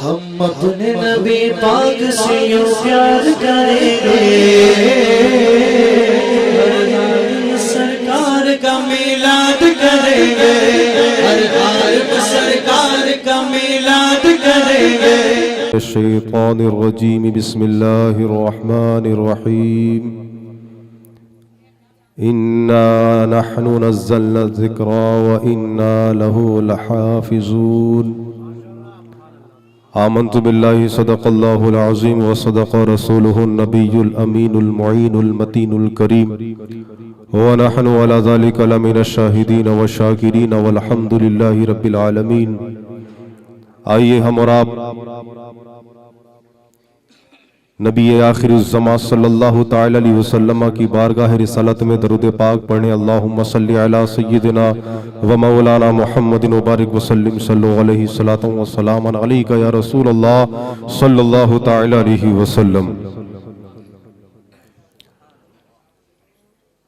ہم اپنے نبی پاک سے یوں پیار کریں گے، سرکار کا میلاد کریں گے، ہر عالم سرکار کا میلاد کریں گے۔ الشیطان الرجیم بسم اللہ الرحمن الرحیم انا نحن نزلنا الذکر وانا له لحافظون آمنت باللہ صدق اللہ العظیم وصدق رسولہ النبی الامین المعین المتین الکریم ونحن على ذلك لمن الشاہدین والشاکرین والحمد للہ رب العالمین۔ آئیے ہم اور آپ نبی آخر الزمان صلی اللہ تعالی علیہ وسلم کی بارگاہ رسالت میں درود پاک پڑھیں۔ اللہم صلی علی سیدنا و مولانا محمد مبارک وسلم صلو علیہ الصلاۃ والسلام علیک یا رسول اللہ صلی اللہ تعالی علیہ وسلم۔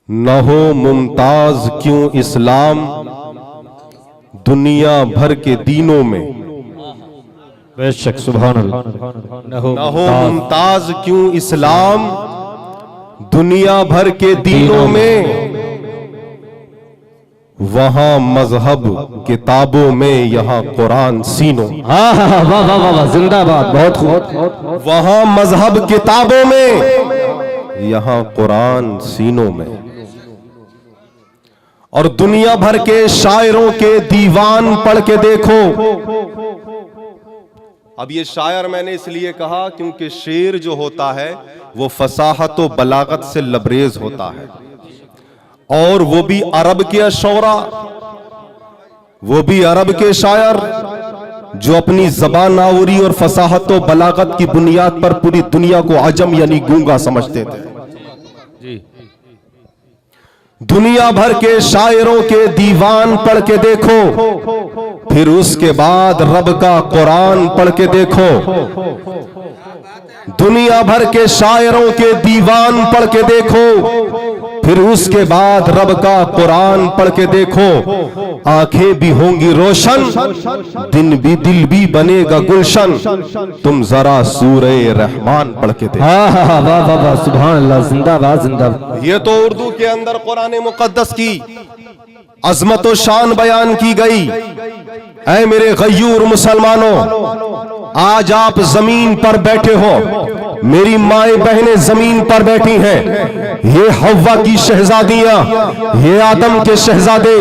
نہ ہو ممتاز کیوں اسلام دنیا بھر کے دینوں میں، بے شک سبحان اللہ۔ نہ ہو ممتاز کیوں اسلام دنیا بھر کے دینوں میں، وہاں مذہب کتابوں میں یہاں قرآن سینوں۔ ہاں ہاں واہ واہ واہ، زندہ باد، بہت خوب۔ وہاں مذہب کتابوں میں یہاں قرآن سینوں میں، اور دنیا بھر کے شاعروں کے دیوان پڑھ کے دیکھو۔ اب یہ شاعر میں نے اس لیے کہا کیونکہ شعر جو ہوتا ہے وہ فصاحت و بلاغت سے لبریز ہوتا ہے، اور وہ بھی عرب کے شعراء، وہ بھی عرب کے شاعر جو اپنی زبان آوری اور فصاحت و بلاغت کی بنیاد پر پوری دنیا کو عجم یعنی گونگا سمجھتے تھے۔ دنیا بھر کے شاعروں کے دیوان پڑھ کے دیکھو، پھر اس کے بعد رب کا قرآن پڑھ کے دیکھو۔ دنیا بھر کے شاعروں کے دیوان پڑھ کے دیکھو، پھر اس کے بعد رب کا قرآن پڑھ کے دیکھو۔ آنکھیں بھی ہوں گی روشن، دل بھی بنے گا گلشن، تم ذرا سورہ رحمان پڑھ کے دیکھو۔ ہاں ہاں واہ واہ واہ، سبحان اللہ، زندہ باد زندہ باد۔ یہ تو اردو کے اندر قرآن مقدس کی عظمت و شان بیان کی گئی۔ اے میرے غیور مسلمانوں، آج آپ زمین پر بیٹھے ہو، میری مائیں بہنیں زمین پر بیٹھی ہیں، یہ حوا کی شہزادیاں، یہ آدم کے شہزادے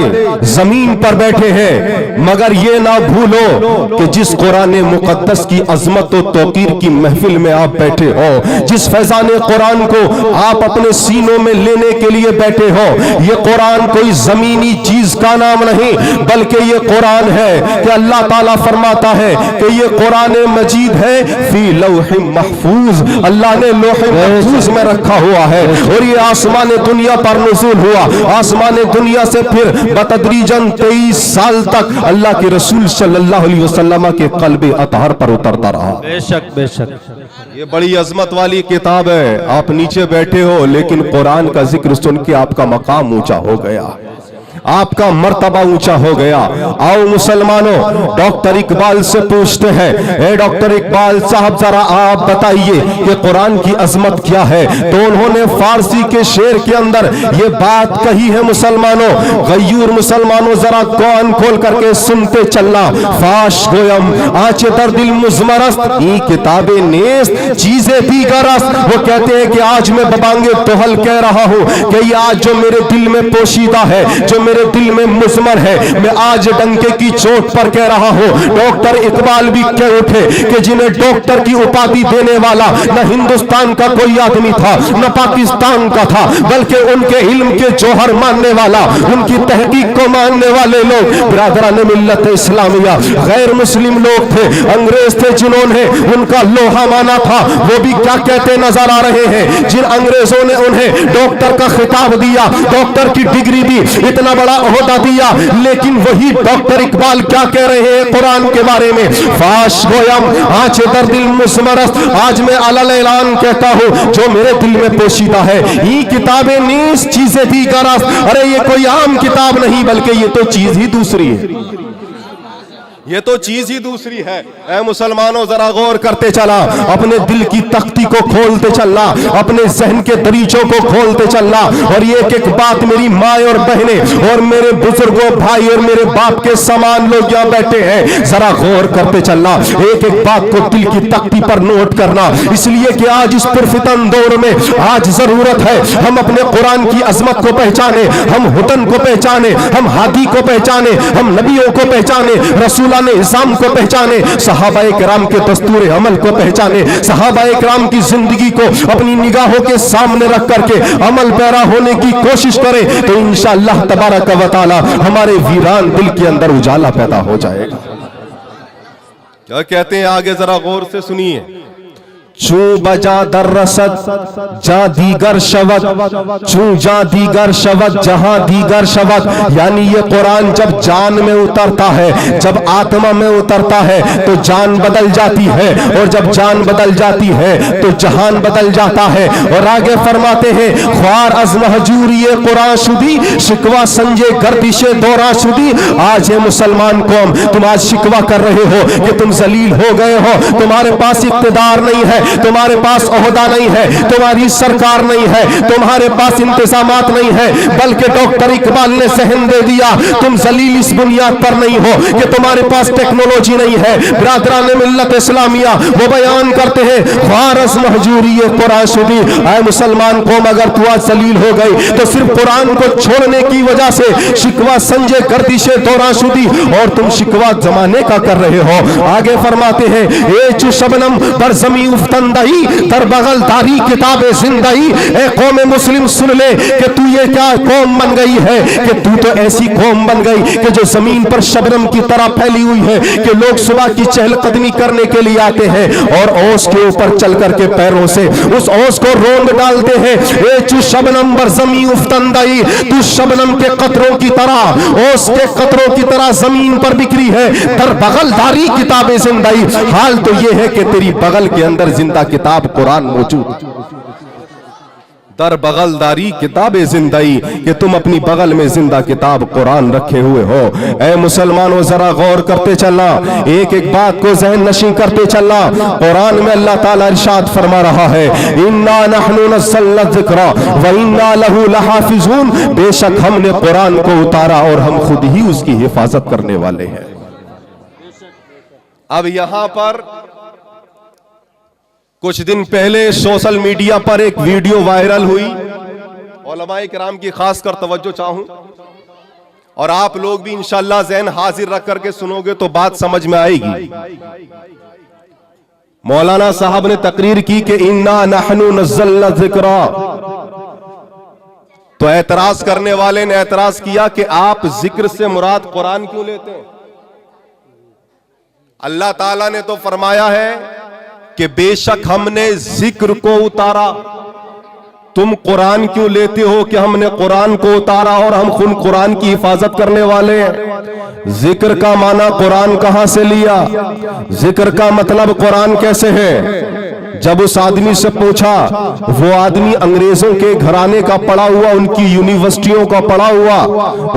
زمین پر بیٹھے ہیں، مگر یہ نہ بھولو کہ جس قرآن مقدس کی عظمت و توقیر کی محفل میں آپ بیٹھے ہو، جس فیضان قرآن کو آپ اپنے سینوں میں لینے کے لیے بیٹھے ہو، یہ قرآن کوئی زمینی چیز کا نام نہیں، بلکہ یہ قرآن ہے کہ اللہ تعالیٰ فرماتا ہے کہ یہ قرآن مجید ہے فی لوح محفوظ، اللہ نے لوح محفوظ میں رکھا ہوا ہے، اور یہ آسمان دنیا پر نزول ہوا۔ آسمان دنیا سے پھر بتدریجاً 23 سال تک اللہ کے رسول صلی اللہ علیہ وسلم کے قلب اطہر پر اترتا رہا۔ بے شک بے شک، یہ بڑی عظمت والی کتاب ہے، آپ نیچے بیٹھے ہو لیکن قرآن کا ذکر سن کے آپ کا مقام اونچا ہو گیا، آپ کا مرتبہ اونچا ہو گیا۔ آؤ مسلمانوں، ڈاکٹر اقبال سے پوچھتے ہیں، اے ڈاکٹر اقبال صاحب ذرا آپ بتائیے کہ قرآن کی عظمت کیا ہے؟ تو انہوں نے فارسی کے شعر کے اندر یہ بات کہی ہے۔ مسلمانوں، غیور مسلمانوں، ذرا کان کھول کر کے سنتے چلنا۔ فاش گویم آنچ در دل مزمرست، ای کتاب نیست چیزیں دیگرست۔ وہ کہتے ہیں کہ آج میں ببانگ توحل کہہ رہا ہوں کہ یہ آج جو میرے دل میں پوشیدہ ہے، جو میرے دل میں مزمر ہے، میں آج ڈنکے کی چوٹ پر کہہ رہا ہوں۔ ڈاکٹر اقبال بھی کہہ اٹھے کہ جنہیں ڈاکٹر کی اپادھی دینے والا نہ ہندوستان کا کوئی آدمی تھا نہ پاکستان کا تھا، بلکہ ان کے علم کے جوہر ماننے والا، ان کی تحقیق کو ماننے والے لوگ برادران ملت اسلامیہ غیر مسلم لوگ تھے، انگریز تھے جنہوں نے ان کا لوہا مانا تھا۔ وہ بھی کیا کہتے نظر آ رہے ہیں؟ جن انگریزوں نے انہیں ڈاکٹر کا خطاب دیا، ڈاکٹر کی ڈگری دی، اتنا بڑا عہدہ دیا، لیکن وہی ڈاکٹر اقبال کیا کہہ رہے ہیں قرآن کے بارے میں؟ فاش گویم آنچ در دل مزمرست، آج میں علل اعلان کہتا ہوں جو میرے دل میں پوشیدہ ہے، یہ کتابیں نیز چیزیں دیگرست۔ ارے یہ کوئی عام کتاب نہیں بلکہ یہ تو چیز ہی دوسری ہے، یہ تو چیز ہی دوسری ہے۔ اے مسلمانوں ذرا غور کرتے چلا، اپنے دل کی تختی کو کھولتے چلنا، اپنے ذہن کے دریچوں کو کھولتے چلنا، اور یہ ایک بات میری ماں اور بہنیں اور میرے بزرگوں بھائی اور میرے باپ کے سامان لوگ یہاں بیٹھے ہیں، ذرا غور کرتے چلنا، ایک ایک بات کو دل کی تختی پر نوٹ کرنا، اس لیے کہ آج اس پرفتن دور میں آج ضرورت ہے ہم اپنے قرآن کی عظمت کو پہچانے، ہم ہدن کو پہچانے، ہم ہادی کو پہچانے، ہم نبیوں کو پہچانے، رسولان اسلام کو پہچانے، صحابہ کرام کے دستور عمل کو پہچانے، صحابہ کرام کی زندگی کو اپنی نگاہوں کے سامنے رکھ کر کے عمل پیرا ہونے کی کوشش کریں، تو انشاءاللہ تبارک و تعالی ہمارے ویران دل کے اندر اجالا پیدا ہو جائے گا۔ کیا کہتے ہیں آگے ذرا غور سے سنیے، چوں بجا در رسد جا دیگر شود، چوں جا دیگر شود جہاں دیگر شود، یعنی یہ قرآن جب جان میں اترتا ہے، جب آتما میں اترتا ہے تو جان بدل جاتی ہے، اور جب جان بدل جاتی ہے تو جہان بدل جاتا ہے۔ اور آگے فرماتے ہیں خوار از محجوری قرآن شدی، شکوہ سنجے گردش دوران شدی۔ آج ہے مسلمان قوم، تم آج شکوہ کر رہے ہو کہ تم ذلیل ہو گئے ہو، تمہارے پاس اقتدار نہیں ہے، تمہارے پاس عہدہ نہیں ہے، تمہاری سرکار نہیں ہے، تمہارے پاس انتظامات نہیں ہے، بلکہ ڈاکٹر اقبال نے ذہن دے دیا تم ذلیل اس بنیاد پر نہیں ہو کہ تمہارے پاس ٹیکنالوجی نہیں ہے۔ برادران ملت اسلامیہ وہ بیان کرتے ہیں خوارز محجوری قرآن شدی، اے مسلمان قوم اگر تو آج ذلیل ہو گئی تو صرف قرآن کو چھوڑنے کی وجہ سے شکوہ سنجے گردش دوران شدی، اور تم شکوہ زمانے کا کر رہے ہو۔ آگے فرماتے ہیں اے چو شبنم بر زمین افتندہی در بغل داری کتاب زندہی۔ اے قوم مسلم سن لے کہ تو یہ کیا قوم بن گئی ہے، کہ تو تو ایسی قوم بن گئی کہ جو زمین پر شبنم کی طرح پھیلی ہوئی ہے، کہ لوگ صبح کی چہل قدمی کرنے کے لیے آتے ہیں اور اوس کے اوپر چل کر کے پیروں سے اس اوس کو روند ڈالتے ہیں۔ اے چو شبنم بر زمین افتندہی، تو شبنم کے قطروں کی طرح، اوس کے قطروں کی طرح زمین پر بکھری ہے، در بغل داری کتاب زندہی۔ حال تو یہ ہے کہ تیری بغل کے اندر زندہ کتاب قرآن موجود، در بغل داری کتاب زندہی، کہ تم اپنی بغل میں زندہ کتاب قرآن رکھے ہوئے ہو۔ اے مسلمانوں ذرا غور کرتے چلنا، ایک ایک بات کو ذہن نشین کرتے چلنا۔ قرآن میں اللہ تعالیٰ ارشاد فرما رہا ہے اِنَّا نَحْنُ نَزَّلْنَا الذِّكْرَ وَإِنَّا لَهُ لَحَافِظُونَ، بے شک ہم نے قرآن کو اتارا اور ہم خود ہی اس کی حفاظت کرنے والے ہیں۔ اب یہاں پر کچھ دن پہلے سوشل میڈیا پر ایک ویڈیو وائرل ہوئی، علماء کرام کی خاص کر توجہ چاہوں، اور آپ لوگ بھی انشاءاللہ ذہن حاضر رکھ کر کے سنو گے تو بات سمجھ میں آئے گی۔ مولانا صاحب نے تقریر کی کہ اِنَّا نَحْنُ نَزَّلْنَا الذِّكْرَ، تو اعتراض کرنے والے نے اعتراض کیا کہ آپ ذکر سے مراد قرآن کیوں لیتے ہیں؟ اللہ تعالیٰ نے تو فرمایا ہے کہ بے شک ہم نے ذکر کو اتارا، تم قرآن کیوں لیتے ہو کہ ہم نے قرآن کو اتارا اور ہم خود قرآن کی حفاظت کرنے والے ہیں۔ ذکر کا معنی قرآن کہاں سے لیا؟ ذکر کا مطلب قرآن کیسے ہے؟ جب اس آدمی سے پوچھا، وہ آدمی انگریزوں کے گھرانے کا پڑھا ہوا، ان کی یونیورسٹیوں کا پڑھا ہوا،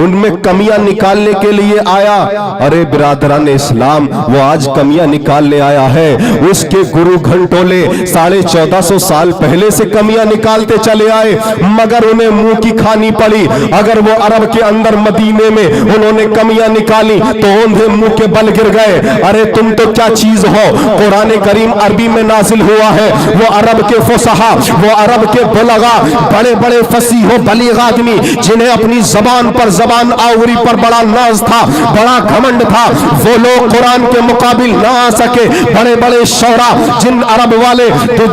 ان میں کمیاں نکالنے کے لیے آیا۔ ارے برادران اسلام، وہ آج کمیاں نکالنے آیا ہے، اس کے گرو گھنٹولے 1450 سال پہلے سے کمیاں نکالتے چلے آئے، مگر انہیں منہ کی کھانی پڑی۔ اگر وہ عرب کے اندر مدینے میں انہوں نے کمیاں نکالی تو انہیں منہ کے بل گر گئے۔ ارے تم تو کیا چیز ہو، قرآن کریم عربی میں نازل ہوا ہے، وہ عرب کے فصحا، وہ عرب کے بلغا، بڑے بڑے فصیح و بلیغ آدمی جنہیں اپنی زبان پر، زبان آوری پر بڑا ناز تھا، بڑا گھمنڈ تھا، وہ لوگ قرآن کے مقابل نہ آ سکے۔ بڑے بڑے شعرا جن عرب والے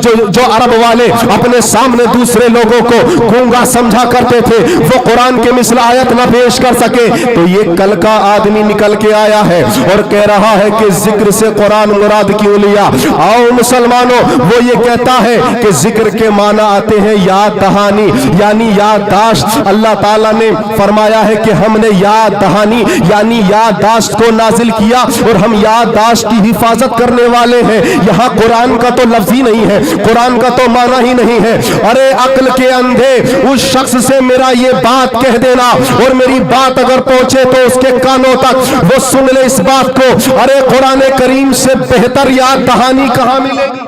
جو عرب والے اپنے سامنے دوسرے لوگوں کو گونگا سمجھا کرتے تھے، وہ قرآن کے مثل آیت نہ پیش کر سکے، تو یہ کل کا آدمی نکل کے آیا ہے اور کہہ رہا ہے کہ ذکر سے قرآن مراد کیوں لیا۔ آؤ مسلمانوں، وہ یہ کہتا ہے کہ ذکر کے معنی آتے ہیں یاد دہانی، یعنی یادداشت۔ اللہ تعالیٰ نے فرمایا ہے کہ ہم نے یاد دہانی یعنی یادداشت کو نازل کیا اور ہم یادداشت کی حفاظت کرنے والے ہیں۔ یہاں قرآن کا تو لفظ ہی نہیں ہے، قرآن کا تو معنی ہی نہیں ہے۔ ارے عقل کے اندھے اس شخص سے میرا یہ بات کہہ دینا اور میری بات اگر پہنچے تو اس کے کانوں تک وہ سن لے اس بات کو، ارے قرآن کریم سے بہتر یاد دہانی کہاں ملے گی؟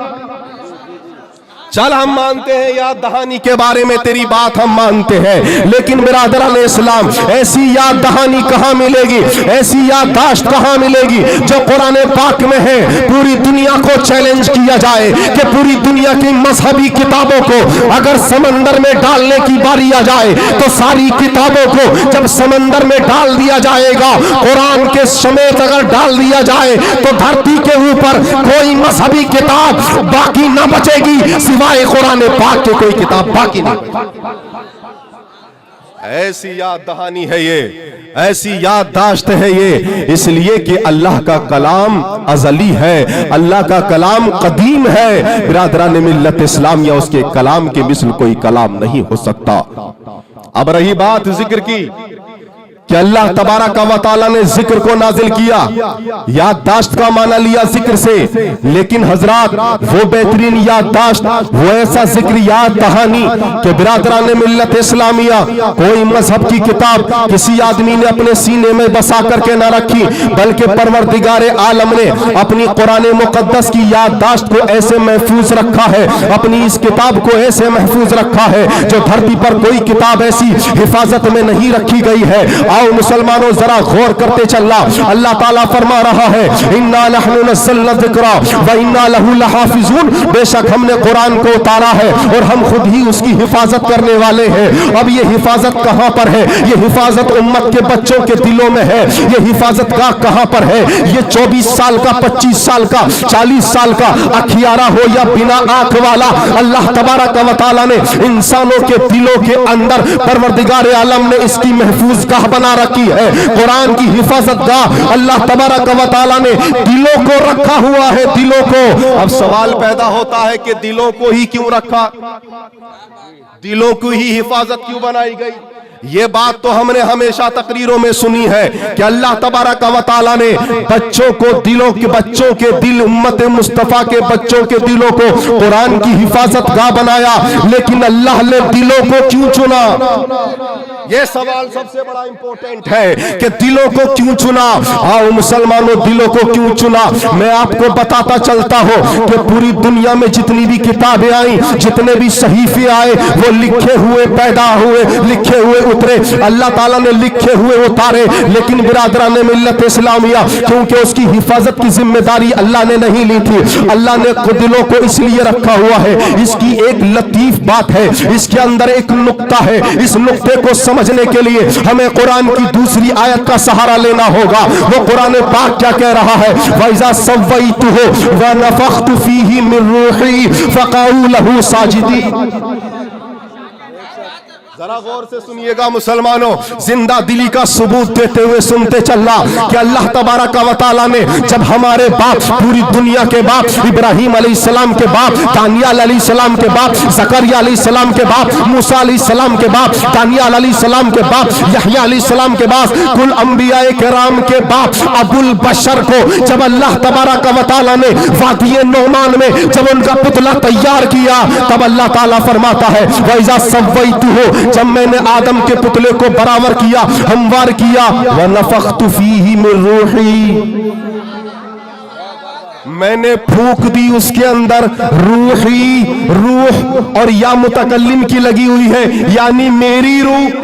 چل ہم مانتے ہیں یاد دہانی کے بارے میں تیری بات ہم مانتے ہیں، لیکن برادران اسلام ایسی یاد دہانی کہاں ملے گی، ایسی یادداشت کہاں ملے گی جو قرآن پاک میں ہے؟ پوری دنیا کو چیلنج کیا جائے کہ پوری دنیا کی مذہبی کتابوں کو اگر سمندر میں ڈالنے کی باری آ جائے تو ساری کتابوں کو جب سمندر میں ڈال دیا جائے گا، قرآن کے سمیت اگر ڈال دیا جائے تو دھرتی کے اوپر کوئی مذہبی کتاب باقی نہ بچے گی سوائے قرآن پاک کے، کوئی کتاب باقی نہیں۔ ایسی یاد دہانی ہے یہ، ایسی یادداشت ہے یہ، اس لیے کہ اللہ کا کلام ازلی ہے، اللہ کا کلام قدیم ہے۔ برادران ملت اسلامیہ اس کے کلام کے مثل کوئی کلام نہیں ہو سکتا۔ اب رہی بات ذکر کی کہ اللہ تبارک و تعالیٰ نے ذکر کو نازل کیا، یادداشت کا معنی لیا ذکر سے، لیکن حضرات وہ بہترین یادداشت، وہ ایسا ذکر یاد دہانی کہ برادران ملت اسلامیہ کوئی مذہب کی کتاب کسی آدمی نے اپنے سینے میں بسا کر کے نہ رکھی، بلکہ پروردگار عالم نے اپنی قرآن مقدس کی یادداشت کو ایسے محفوظ رکھا ہے، اپنی اس کتاب کو ایسے محفوظ رکھا ہے جو دھرتی پر کوئی کتاب ایسی حفاظت میں نہیں رکھی گئی ہے۔ آؤ مسلمانوں ذرا غور کرتے چلنا، اللہ تعالیٰ فرما رہا ہے اِنَّا نَحْنُ نَزَّلْنَا الذِّكْرَ وَإِنَّا لَهُ لَحَافِظُونَ، بے شک ہم نے قرآن کو اتارا ہے اور ہم خود ہی اس کی حفاظت کرنے والے ہیں۔ اب یہ حفاظت کہاں پر ہے؟ یہ حفاظت امت کے بچوں کے دلوں میں ہے۔ یہ حفاظت کا کہاں پر ہے؟ یہ 24 سال کا، 25 سال کا، 40 سال کا اکھیارہ ہو یا بنا آنکھ والا، اللہ تبارک و تعالیٰ نے انسانوں کے دلوں کے اندر پروردگار عالم نے اس کی محفوظ گاہ بنا رکھی ہے۔ قرآن کی حفاظت گاہ اللہ تبارک و تعالیٰ نے دلوں کو رکھا ہوا ہے، دلوں کو۔ اب سوال پیدا ہوتا ہے کہ دلوں کو ہی کیوں رکھا، دلوں کو ہی حفاظت کیوں بنائی گئی؟ یہ بات تو ہم نے ہمیشہ تقریروں میں سنی ہے کہ اللہ تبارک و تعالیٰ نے بچوں کو، دلوں کے بچوں کے دل، امت مصطفیٰ کے بچوں کے دلوں کو قرآن کی حفاظت گاہ بنایا، لیکن اللہ نے دلوں کو کیوں چنا؟ یہ سوال سب سے بڑا امپورٹنٹ ہے کہ دلوں کو کیوں چنا؟ آؤ مسلمانوں دلوں کو کیوں چنا؟ میں آپ کو بتاتا چلتا ہوں کہ پوری دنیا میں جتنی بھی کتابیں آئیں، جتنے بھی صحیفے آئے، وہ لکھے ہوئے پیدا ہوئے، لکھے ہوئے اترے، اللہ تعالیٰ نے لکھے ہوئے اتارے، لیکن برادران ملت اسلامیہ کیونکہ اس کی حفاظت کی ذمہ داری اللہ نے نہیں لی تھی، اللہ نے دلوں کو اس لیے رکھا ہوا ہے۔ اس کی ایک لطیف بات ہے، اس کے اندر ایک نقطہ ہے، اس نقطے کو سمجھنے کے لیے ہمیں قرآن کی دوسری آیت کا سہارا لینا ہوگا۔ وہ قرآن پاک کیا کہہ رہا ہے؟ وَإِذَا سَوَّيْتُهُ وَنَفَخْتُ فِيهِ مِن رُوحِي فَقَعُوا لَهُ سَاجِدِينَ۔ ذرا غور سے سنیے گا مسلمانوں، زندہ دلی کا ثبوت دیتے ہوئے سنتے چلنا کہ اللہ تبارک و تعالیٰ نے جب ہمارے باپ، پوری دنیا کے باپ، ابراہیم علیہ السلام کے باپ، دانیال علیہ السلام کے باپ، زکریا علیہ السلام کے باپ، موسیٰ علیہ السلام کے باپ، دانیال علیہ السلام کے باپ، یحییٰ علیہ السلام کے باپ، کل انبیاء کرام کے باپ ابو البشر کو جب اللہ تبارک و تعالیٰ نے وادی نعمان میں جب ان کا پتلا تیار کیا، تب اللہ تعالیٰ فرماتا ہے وَإِذَا سَوَّيْتُهُ، جب میں نے آدم کے پتلے کو برابر کیا، ہموار کیا، وَنَفَخْتُ فِيهِ مِن رُوحِي، میں نے پھونک دی اس کے اندر روحی، روح اور یا متکلم کی لگی ہوئی ہے، یعنی میری روح،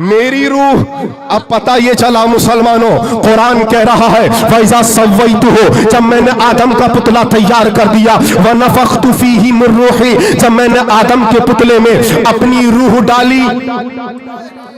میری روح۔ اب پتہ یہ چلا مسلمانوں، قرآن کہہ رہا ہے وَإِذَا سَوَّيْتُهُ، جب میں نے آدم کا پتلا تیار کر دیا، وَنَفَخْتُ فِيهِ مِن رُوحِي، جب میں نے آدم کے پتلے میں اپنی روح ڈالی،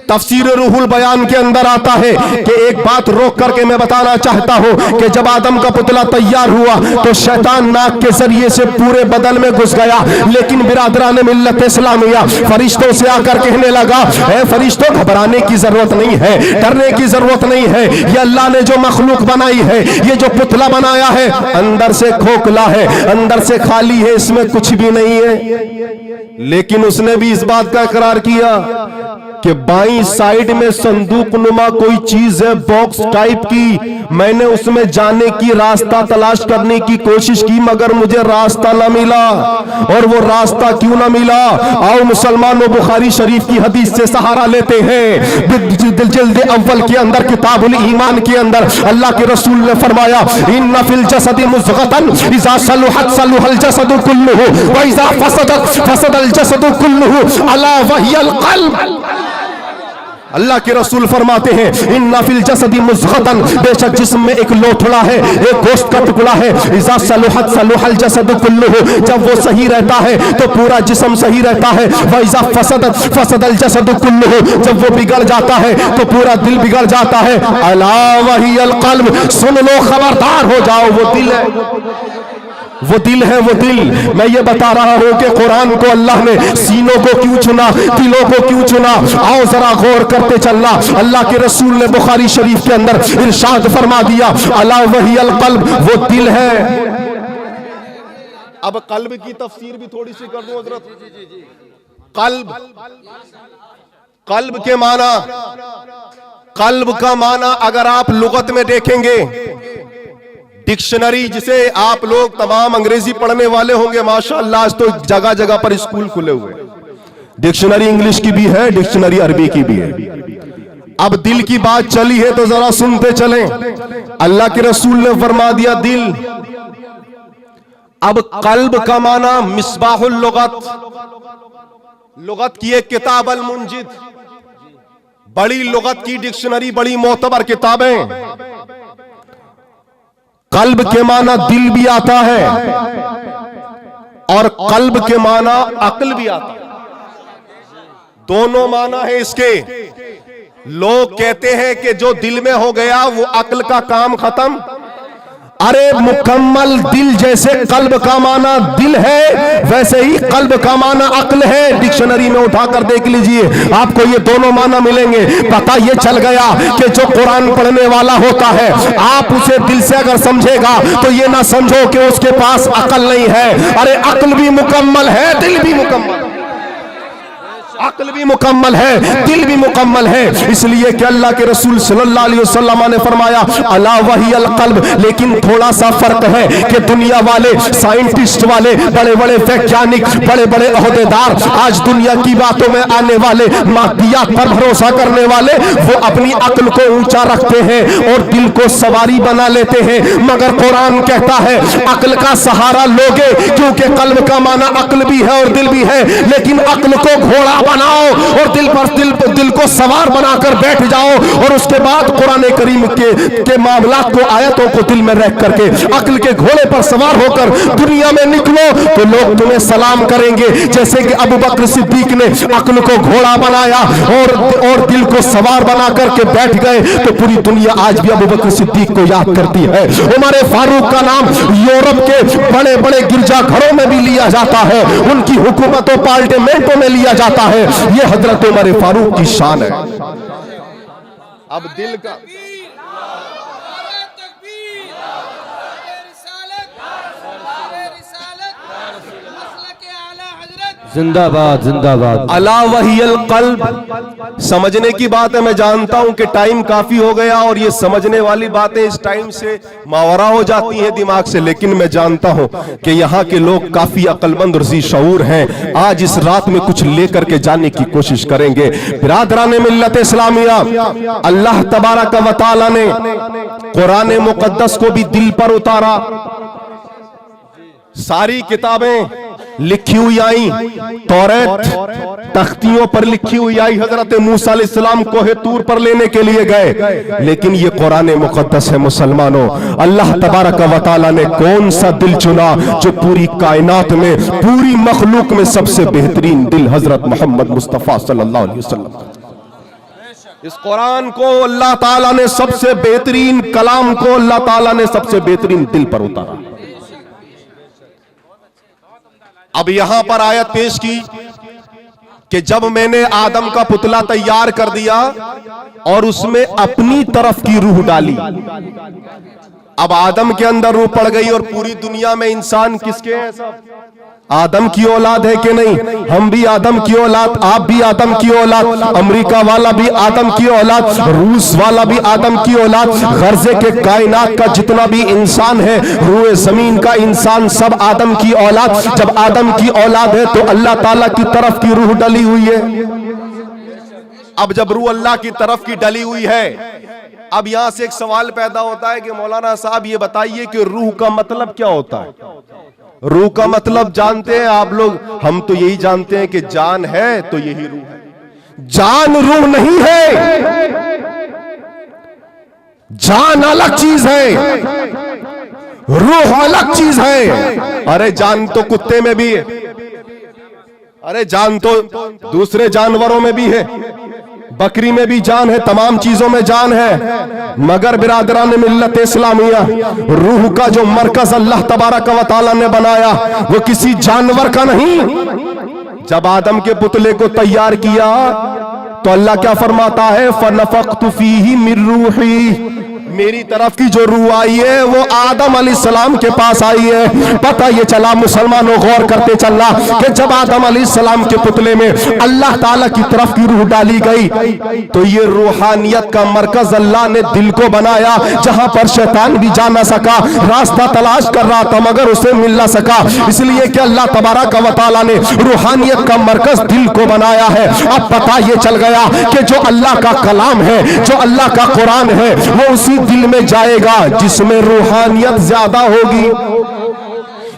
तफसीर रूहुल बयान के अंदर आता है कि एक बात रोक करके मैं बताना चाहता हूं कि जब आदम का पुतला तैयार हुआ तो शैतान नाक के जरिए से पूरे बदन में घुस गया, लेकिन बिरादरान मिल्लत इस्लामिया फरिश्तों से आकर कहने लगा, ए फरिश्तों घबराने की जरूरत नहीं है, डरने की जरूरत नहीं है, ये अल्लाह ने जो मखलूक बनाई है, ये जो पुतला बनाया है अंदर से खोखला है, अंदर से खाली है, इसमें कुछ भी नहीं है। लेकिन उसने भी इस बात का इकरार किया कि बाईं साइड में संदूक नुमा कोई चीज है, बॉक्स टाइप की, मैंने उसमें जाने की रास्ता तलाश करने की कोशिश की मगर मुझे रास्ता ना मिला। और वो रास्ता क्यों ना मिला? आओ मुसलमानों, बुखारी शरीफ की हदीस से सहारा लेते हैं। जिल्द अव्वल के अंदर किताबुल ईमान के अंदर अल्लाह के रसूल ने फरमाया, इन्ना फिल जसदी मुज़गतन इज़ा सलुहत सलुहल जसदु कुल्लुहु व इज़ा फसदत फसदल जसदु कुल्लुहु अला वहियल क़ल्ब। अल्लाह के रसूल फरमाते हैं, इन्ना फिल जसदी मुज़गतन, बेशक जिस्म में एक लोथड़ा है, एक गोश्त का टुकड़ा है, इज़ा सलुहत सलुहल जसदु कुल्लुहु, जब वो सही रहता है तो पूरा जिस्म सही रहता है, व इज़ा फसदत फसदल जसदु कुल्लुहु, जब वो बिगड़ जाता है तो पूरा दिल बिगड़ जाता है। अला वहियल क़ल्ब, सुन लो, खबरदार हो जाओ, वो दिल है, वो दिल है, वो दिल। मैं ये बता रहा हूं कि कुरान को अल्लाह ने सीनों को क्यों चुना, दिलों को क्यों चुना, आओ जरा गौर करते चलना। अल्लाह के रसूल ने बुखारी शरीफ के अंदर इरशाद फरमा दिया, अला वहियल क़ल्ब, वो दिल है। अब कल्ब की तफसीर भी थोड़ी सी कर दूं हजरत। कल्ब, कल्ब के माना, कल्ब का माना अगर आप लुगत में देखेंगे, डिक्शनरी जिसे आप लोग तमाम अंग्रेजी पढ़ने वाले होंगे, माशाअल्लाह आज तो जगह जगह पर स्कूल खुले हुए, डिक्शनरी इंग्लिश की भी है, डिक्शनरी अरबी की भी है। अब दिल की बात चली है तो जरा सुनते चलें। अल्लाह के रसूल ने फरमा दिया दिल। अब कल्ब का माना मिसबाहुल लुगत, लुगत की एक किताब अल मुंजिद, बड़ी लुगत की डिक्शनरी, बड़ी मोतबर किताबें। कल्ब के माना दिल भी आता है और कल्ब के माना अक्ल भी आता है, दोनों माना है इसके। लोग कहते हैं कि जो दिल में हो गया वो अक्ल का काम खत्म। अरे मुकम्मल दिल जैसे कल्ब का माना दिल है, वैसे ही कल्ब का माना अक्ल है। डिक्शनरी में उठाकर देख लीजिए, आपको ये दोनों माना मिलेंगे। पता ये चल गया कि जो कुरान पढ़ने वाला होता है, आप उसे दिल से अगर समझेगा तो ये ना समझो कि उसके पास अक्ल नहीं है। अरे अक्ल भी मुकम्मल है, दिल भी मुकम्मल, अक्ल भी मुकम्मल है, दिल भी मुकम्मल है। इसलिए कि अल्लाह के रसूल सल्लल्लाहु अलैहि वसल्लम ने फरमाया, अला वहियल क़ल्ब। लेकिन थोड़ा सा फर्क है कि दुनिया वाले, साइंटिस्ट वाले, बड़े बड़े वैज्ञानिक, बड़े बड़े ओहदेदार, आज दुनिया की बातों में आने वाले, मादियात पर भरोसा करने वाले, वो अपनी अक्ल को ऊंचा रखते हैं और दिल को सवारी बना लेते हैं। मगर कुरान कहता है अक्ल का सहारा लोगे, क्योंकि कल्ब का माना अक्ल भी है और दिल भी है। लेकिन अक्ल को घोड़ा बनाओ और दिल को सवार बनाकर बैठ जाओ, और उसके बाद कुरान करीम के मामलात को, आयतों को दिल में रख करके अक्ल के घोड़े पर सवार होकर दुनिया में निकलो तो लोग तुम्हें सलाम करेंगे। जैसे कि अबू बकर सिद्दीक ने अक्ल को घोड़ा बनाया और दिल को सवार बना करके बैठ गए, तो पूरी दुनिया आज भी अबू बकर सिद्दीक को याद करती है। उमर फारूक का नाम यूरोप के बड़े बड़े गिरजाघरों में भी लिया जाता है, उनकी हुकूमतों पार्लियामेंटों में लिया जाता है। ये हजरत उमर फारूक की शान है। अब दिल का जिंदाबाद जिंदाबाद। अला वहियल क़ल्ब, समझने की बात है। मैं जानता हूं कि टाइम काफी हो गया और ये समझने वाली बातें इस टाइम से मावरा हो जाती हैं दिमाग से, लेकिन मैं जानता हूं कि यहाँ के लोग काफी अक्लमंद और जी शऊर हैं। आज इस रात में कुछ लेकर के जाने की कोशिश करेंगे। बिरादरान मिल्लत इस्लामिया, अल्लाह तबारक व तआला ने कुरान मुक़द्दस को भी दिल पर उतारा। सारी किताबें लिखी हुई आई, तौरात तख्तियों पर लिखी हुई आई। हजरत मूसा अलैहिस्सलाम कोहे तूर पर लेने के लिए गए, लेकिन ये कुरान मुक़द्दस है मुसलमानों। अल्लाह तबारक व तआला ने कौन सा दिल चुना जो पूरी कायनात में, पूरी मखलूक में सबसे बेहतरीन दिल हजरत मोहम्मद मुस्तफ़ा सल्लल्लाहु अलैहि वसल्लम। اس قرآن کو اللہ تعالیٰ نے سب سے بہترین کلام کو اللہ تعالیٰ نے سب سے بہترین دل پر اتارا. اب یہاں پر آیت پیش کی کہ جب میں نے آدم کا پتلا تیار کر دیا اور اس میں اپنی طرف کی روح ڈالی. اب آدم کے اندر روح پڑ گئی اور پوری دنیا میں انسان کس کے ہیں؟ سب آدم کی اولاد ہے کہ نہیں؟ ہم بھی آدم کی اولاد, آپ بھی آدم کی اولاد, امریکہ والا بھی آدم کی اولاد, روس والا بھی آدم کی اولاد, غرضے کے کائنات کا جتنا بھی انسان ہے, روح زمین کا انسان, سب آدم کی اولاد. جب آدم کی اولاد ہے تو اللہ تعالیٰ کی طرف کی روح ڈلی ہوئی ہے. اب جب روح اللہ کی طرف کی ڈلی ہوئی ہے, اب یہاں سے ایک سوال پیدا ہوتا ہے کہ مولانا صاحب یہ بتائیے کہ روح کا مطلب کیا ہوتا ہے؟ روح کا مطلب جانتے ہیں آپ لوگ؟ ہم تو یہی جانتے ہیں کہ جان ہے تو یہی روح ہے. جان روح نہیں ہے, جان الگ چیز ہے, روح الگ چیز ہے. ارے جان تو کتے میں بھی ہے, ارے جان تو دوسرے جانوروں میں بھی ہے, بکری میں بھی جان ہے, تمام چیزوں میں جان ہے. مگر برادران ملت اسلامیہ, روح کا جو مرکز اللہ تبارک و تعالی نے بنایا وہ کسی جانور کا نہیں. جب آدم کے پتلے کو تیار کیا تو اللہ کیا فرماتا ہے؟ فَنَفَخْتُ فِيهِ مِن رُوحِي, میری طرف کی جو روح آئی ہے وہ آدم علیہ السلام کے پاس آئی ہے. پتہ یہ چلا مسلمانوں, غور کرتے چلنا کہ جب آدم علیہ السلام کے پتلے میں اللہ تعالیٰ کی طرف کی روح ڈالی گئی تو یہ روحانیت کا مرکز اللہ نے دل کو بنایا, جہاں پر شیطان بھی جا نہ سکا, راستہ تلاش کر رہا تھا مگر اسے مل نہ سکا, اس لیے کہ اللہ تبارک و تعالیٰ نے روحانیت کا مرکز دل کو بنایا ہے. اب پتہ یہ چل گیا کہ جو اللہ کا کلام ہے, جو اللہ کا قرآن ہے, وہ اسی دل میں جائے گا جس میں روحانیت زیادہ ہوگی,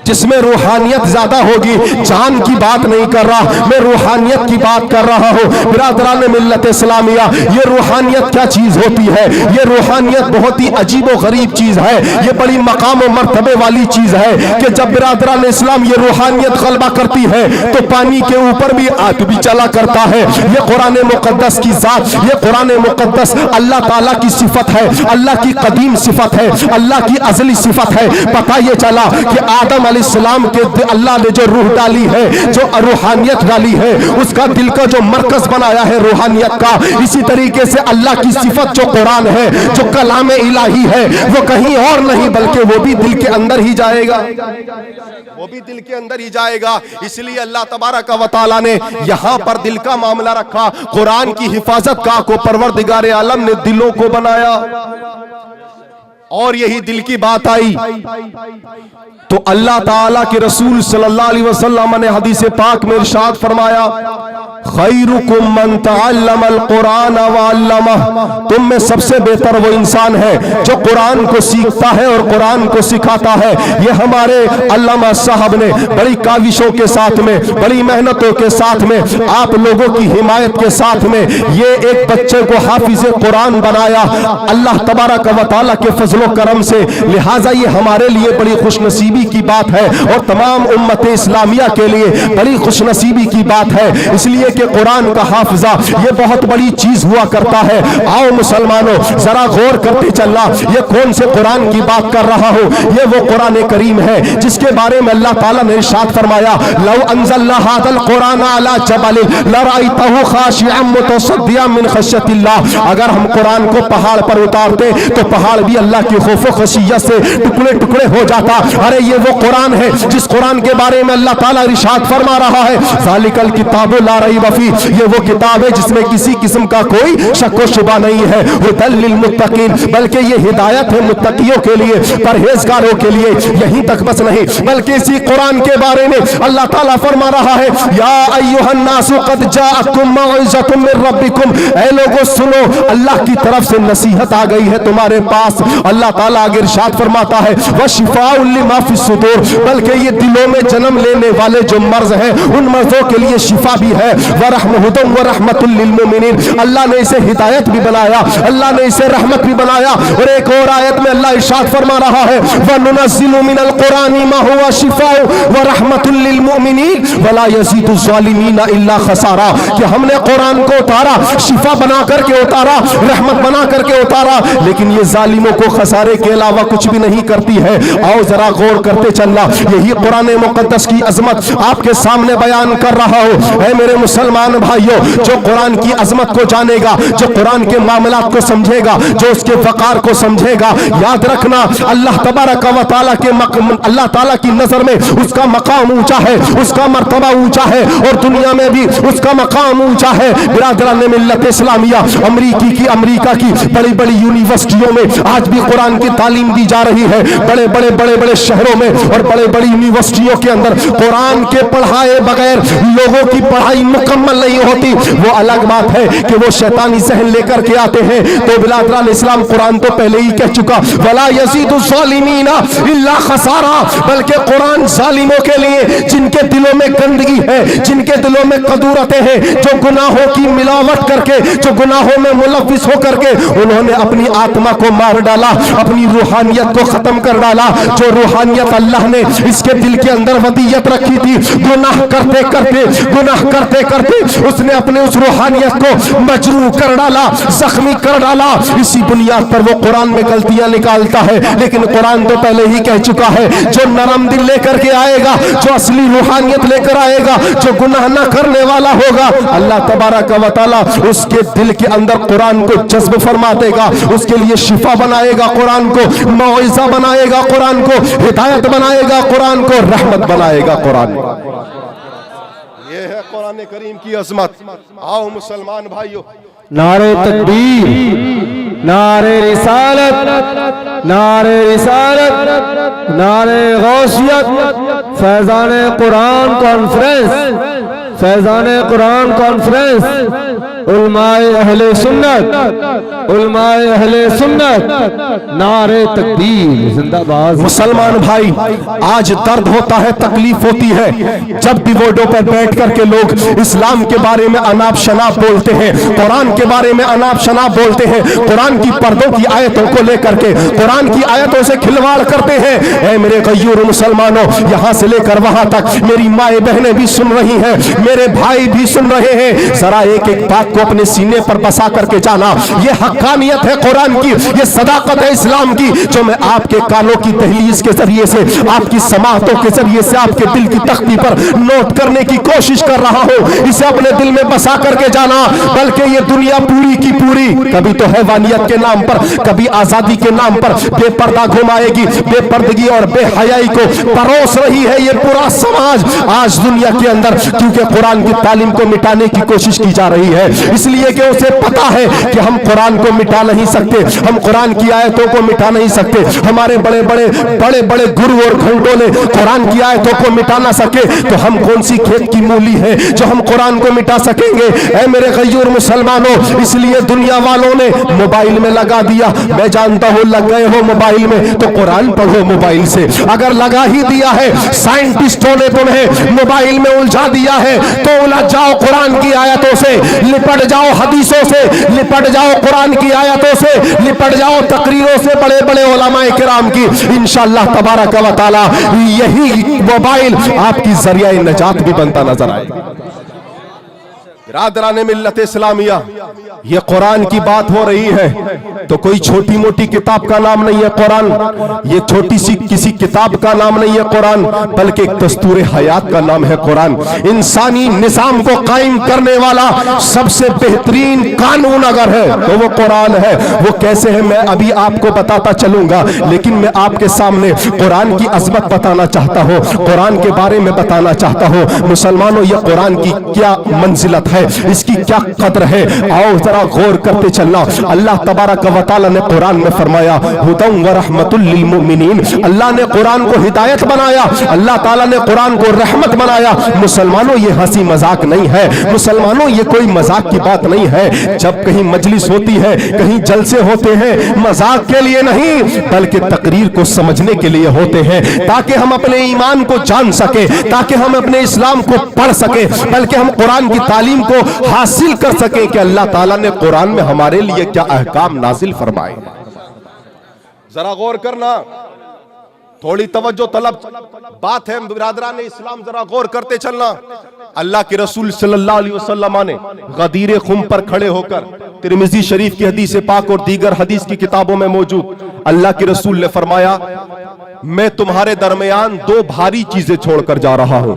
جس میں روحانیت زیادہ ہوگی. جان کی بات نہیں کر رہا میں, روحانیت کی بات کر رہا ہوں. برادران ملت اسلامیہ, یہ روحانیت کیا چیز ہوتی ہے؟ یہ روحانیت بہت ہی عجیب و غریب چیز ہے, یہ بڑی مقام و مرتبے والی چیز ہے کہ جب برادران اسلام یہ روحانیت غلبہ کرتی ہے تو پانی کے اوپر بھی آگ بھی چلا کرتا ہے. یہ قرآن مقدس کی ذات, یہ قرآن مقدس اللہ تعالیٰ کی صفت ہے, اللہ کی قدیم صفت ہے, اللہ کی ازلی صفت ہے. پتہ یہ چلا کہ آدم علیہ السلام کے اللہ نے جو روح ڈالی ہے, جو روحانیت ڈالی ہے, اس کا دل کا جو مرکز بنایا ہے روحانیت کا. اسی طریقے سے اللہ کی صفت جو قرآن ہے, جو کلام الہی ہے, وہ کہیں اور نہیں بلکہ وہ بھی دل کے اندر ہی جائے گا, وہ بھی دل کے اندر ہی جائے گا. اس لیے اللہ تبارک و تعالیٰ نے یہاں پر دل کا معاملہ رکھا. قرآن کی حفاظت کا کو پروردگار عالم نے دلوں کو بنایا, اور یہی دل کی بات آئی تو اللہ تعالیٰ کے رسول صلی اللہ علیہ وسلم نے حدیث پاک میں ارشاد فرمایا, خیرکم من تعلم القرآن وعلمہ, تم میں سب سے بہتر وہ انسان ہے جو قرآن کو سیکھتا ہے اور قرآن کو سکھاتا ہے. یہ ہمارے علامہ صاحب نے بڑی کاوشوں کے ساتھ میں, بڑی محنتوں کے ساتھ میں, آپ لوگوں کی حمایت کے ساتھ میں یہ ایک بچے کو حافظ قرآن بنایا اللہ تبارک و تعالیٰ کے فضل و کرم سے. لہٰذا یہ ہمارے لیے بڑی خوش نصیبی کی بات ہے اور تمام امت اسلامیہ کے لیے بڑی خوش نصیبی کی بات ہے, اس لیے کہ قرآن کا حافظہ یہ بہت بڑی چیز ہوا کرتا ہے. آؤ مسلمانوں ذرا غور کرتے چلنا, یہ کون سے قرآن کی بات کر رہا ہوں؟ یہ وہ قرآن کریم ہے جس کے بارے میں اللہ تعالیٰ نے ارشاد فرمایا, لو انزلنا هذا القرآن على جبل لرأيته خاشعا متصدعا من خشیۃ اللہ, اگر ہم قرآن کو پہاڑ پر اتارتے تو پہاڑ بھی اللہ کی خوف و خشیت سے ٹکڑے ٹکڑے ہو جاتا. ارے یہ وہ قرآن ہے جس قرآن کے بارے میں اللہ تعالیٰ ارشاد فرما رہا ہے, ذالک الکتاب لا ریب فیہ, یہ وہ کتاب ہے جس میں کسی قسم کا کوئی شک و شبہ نہیں ہے. ھدی للمتقین, بلکہ یہ ہدایت ہے متقیوں کے لیے, پرہیزگاروں کے لیے. یہیں تک بس نہیں بلکہ اسی قرآن کے بارے میں اللہ تعالیٰ فرما رہا ہے, یا ایھا الناس قد جاءتکم موعظۃ من ربکم, اے لوگوں سنو اللہ کی طرف سے نصیحت آ گئی ہے تمہارے پاس. اللہ تعالیٰ آگے ارشاد فرماتا ہے, وشفاء لما فی الصدور, بلکہ یہ دلوں میں جنم لینے والے جو مرض ہیں ان مرضوں کے لیے شفا بھی ہے. वरहमतुन व रहमतुल लिल मोमिनीन। अल्लाह ने इसे हिदायत भी बनाया, अल्लाह ने इसे रहमत भी बनाया। और एक और आयत में अल्लाह इरशाद फरमा रहा है वनुनज़्ज़िलु मिनल कुरानी मा हुवा शिफ़ाउ व रहमतुल लिल मोमिनीन वला यज़ीदु ज़ालिमीना इल्ला खसारा, कि हमने कुरान को उतारा, शिफा बना करके उतारा, रहमत बना करके उतारा, लेकिन ये जालिमों को खसारे के अलावा कुछ भी नहीं करती है। आओ जरा गौर करते चलना, यही कुरान मुक़द्दस की अजमत आपके सामने बयान कर रहा हो। ऐ मेरे मुसलमान भाइयों, जो कुरान की अजमत को जानेगा, जो कुरान के मामलात को समझेगा, जो उसके वक़ार को समझेगा, याद रखना अल्लाह तबारक व तआला के अल्लाह ताला की नजर में उसका मकाम ऊंचा है, उसका मर्तबा ऊंचा है, और दुनिया में भी उसका मकाम ऊंचा है। बिरादरान मिल्लत इस्लामिया, अमेरिका की बड़ी बड़ी यूनिवर्सिटियों में आज भी कुरान की तालीम दी जा रही है। बड़े बड़े शहरों में और बड़े बड़ी यूनिवर्सिटियों के अंदर कुरान के पढ़ाए बगैर लोगों की पढ़ाई मुकम्मल नहीं होती। वो अलग बात है कि वो शैतानी जहन लेकर के आते हैं। तो बिरादरान इस्लाम, कुरान तो पहले ही कह चुका वला यज़ीदु ज़ालिमीना इल्ला खसारा, बल्कि कुरान जालिमों के लिए जिनके दिलों में गंदगी है, जिनके दिलों में कदूरतें हैं, जो गुनाहों की मिलावट करके, जो गुनाहों में मुलव्विस होकर के उन्होंने अपनी आत्मा को मार डाला, अपनी रूहानियत को खत्म कर डाला। जो रूहानियत अल्लाह ने इसके दिल के अंदर वदीयत रखी थी, गुनाह करते करते उसने अपने उस रूहानियत को मजरूह कर डाला, जख्मी कर डाला। इसी बुनियाद पर वो कुरान में गलतियां निकालता है। लेकिन कुरान तो पहले ही कह चुका है, जो नरम दिल लेकर के आएगा, जो असली रूहानियत लेकर आएगा, जो गुनाह न करने वाला होगा, अल्लाह तबारक व तआला उसके दिल के अंदर कुरान को जज्ब फरमा देगा, उसके लिए शिफा बनाएगा, कुरान को मौइज़ा बनाएगा, कुरान को हिदायत बनाएगा, कुरान को रहमत बनाएगा। कुरान ये है कुरान करीम की अजमत। आओ मुसलमान भाइयों, नारे तकबीर, नारे रिसालत, नारे रिसालत, नारे गौसियत, फैज़ान कुरान कॉन्फ्रेंस, फैज़ान कुरान कॉन्फ्रेंस, उलमाए अहले सुन्नत, उलमाए अहले सुन्नत, नारे तकबीर जिंदाबाद। मुसलमान भाई, आज दर्द होता है, तकलीफ होती है, जब भी बोर्डों पर बैठ करके लोग इस्लाम के बारे में अनाप शनाप बोलते हैं, कुरान के बारे में अनाप शनाप बोलते हैं, कुरान की पर्दों की आयतों को लेकर के कुरान की आयतों से खिलवाड़ करते हैं। ऐ मेरे गयूर मुसलमानों, यहाँ से लेकर वहां तक मेरी माए बहनें भी सुन रही हैं, मेरे भाई भी सुन रहे हैं। जरा एक एक बात को अपने सीने पर बसा करके जाना, ये हक्कानियत है कुरान की, ये सदाकत है इस्लाम की, जो मैं आपके कानों की दहलीज के जरिए से, आपकी समातों के जरिए से, आपके दिल की तख्ती पर नोट करने की कोशिश कर रहा हूं। इसे अपने दिल में बसा करके जाना, बल्कि ये दुनिया पूरी की पूरी कभी तो हैवानियत के नाम पर, कभी आजादी के नाम पर बेपर्दा घुमाएगी, बेपर्दगी और बेहयाई को परोस रही है ये पूरा समाज आज दुनिया के अंदर, क्योंकि कुरान की तालीम को मिटाने की कोशिश की जा रही है। इसलिए कि उसे पता है कि हम कुरान को मिटा नहीं सकते, हम कुरान की आयतों को मिटा नहीं सकते। हमारे बड़े बड़े गुरु और घंटों ने कुरान की आयतों को मिटा ना सके, तो हम कौन सी खेत की मूली है जो हम कुरान को मिटा सकेंगे? ऐ मेरे गयूर मुसलमानों, इसलिए दुनिया वालों ने मोबाइल में लगा दिया। मैं जानता हूं लग गए हो मोबाइल में, तो कुरान पढ़ो मोबाइल से। अगर लगा ही दिया है, साइंटिस्टों ने तुम्हें मोबाइल में उलझा दिया है, तो उलझ जाओ कुरान की आयतों से, लिपट जाओ हदीसों से, लिपट जाओ कुरान की आयतों से, लिपट जाओ तकरीरों से बड़े बड़े उलमाए किराम की। इंशाअल्लाह तबारक व तआला यही मोबाइल आपकी जरिया नजात भी बनता नजर आएगा। बिरादरान मिल्लत इस्लामिया, ये कुरान की बात हो रही है तो कोई छोटी मोटी किताब का नाम नहीं है कुरान, ये छोटी सी किसी किताब का नाम नहीं है कुरान, बल्कि एक दस्तूर हयात का नाम है कुरान। इंसानी निजाम को कायम करने वाला सबसे बेहतरीन कानून अगर है तो वो कुरान है। वो कैसे है मैं अभी आपको बताता चलूंगा, लेकिन मैं आपके सामने कुरान की अजमत बताना चाहता हूँ, कुरान के बारे में बताना चाहता हूँ। मुसलमानों, ये कुरान की क्या मंजिलत है, ہے, اس کی کیا قدر ہے. آؤ ذرا غور کرتے چلنا. اللہ تبارک و تعالی نے قرآن میں فرمایا ہدی و رحمت للمؤمنین. اللہ نے قرآن کو ہدایت بنایا, اللہ تعالیٰ نے قرآن کو رحمت بنایا. مسلمانوں یہ ہنسی مذاق نہیں ہے, مسلمانوں یہ کوئی مذاق کی بات نہیں ہے. جب کہیں مجلس ہوتی ہے, کہیں جلسے ہوتے ہیں, مذاق کے لیے نہیں بلکہ تقریر کو سمجھنے کے لیے ہوتے ہیں, تاکہ ہم اپنے ایمان کو جان سکیں, تاکہ ہم اپنے اسلام کو پڑھ سکیں, بلکہ ہم قرآن کی تعلیم کو حاصل کر سکیں کہ اللہ تعالیٰ نے قرآن میں ہمارے لیے کیا احکام نازل فرمائے. ذرا غور کرنا, تھوڑی توجہ طلب بات ہے برادران اسلام, ذرا غور کرتے چلنا. اللہ کے رسول صلی اللہ علیہ وسلم نے غدیر خم پر کھڑے ہو کر, ترمذی شریف کی حدیث پاک اور دیگر حدیث کی کتابوں میں موجود, اللہ کے رسول نے فرمایا میں تمہارے درمیان دو بھاری چیزیں چھوڑ کر جا رہا ہوں,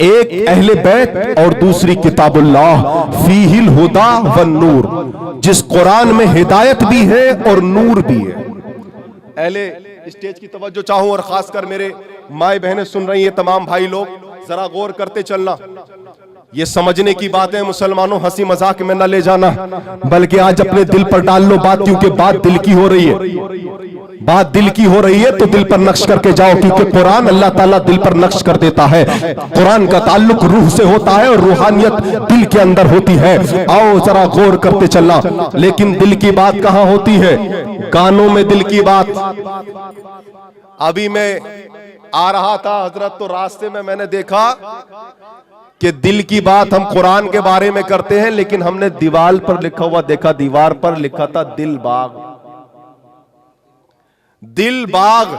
ایک اہل بیت اور دوسری کتاب اللہ فیہ الہدی والنور, جس قرآن میں ہدایت بھی ہے اور نور بھی ہے. اہل اسٹیج کی توجہ چاہوں اور خاص کر میرے مائیں بہنیں سن رہی ہیں, تمام بھائی لوگ ذرا غور کرتے چلنا. یہ سمجھنے کی باتیں مسلمانوں ہنسی مذاق میں نہ لے جانا, بلکہ آج اپنے دل پر ڈال لو بات, کیونکہ بات دل کی ہو رہی ہے, بات دل کی ہو رہی ہے تو دل پر نقش کر کے جاؤ, کیونکہ قرآن اللہ تعالیٰ دل پر نقش کر دیتا ہے. قرآن کا تعلق روح سے ہوتا ہے اور روحانیت دل کے اندر ہوتی ہے. آؤ ذرا غور کرتے چلنا. لیکن دل کی بات کہاں ہوتی ہے؟ کانوں میں دل کی بات. ابھی میں آ رہا تھا حضرت, تو راستے میں نے دیکھا کہ دل کی بات ہم قرآن کے بارے میں کرتے ہیں, لیکن ہم نے دیوار پر لکھا ہوا دیکھا, دیوار پر لکھا تھا دل باغ. دل باغ.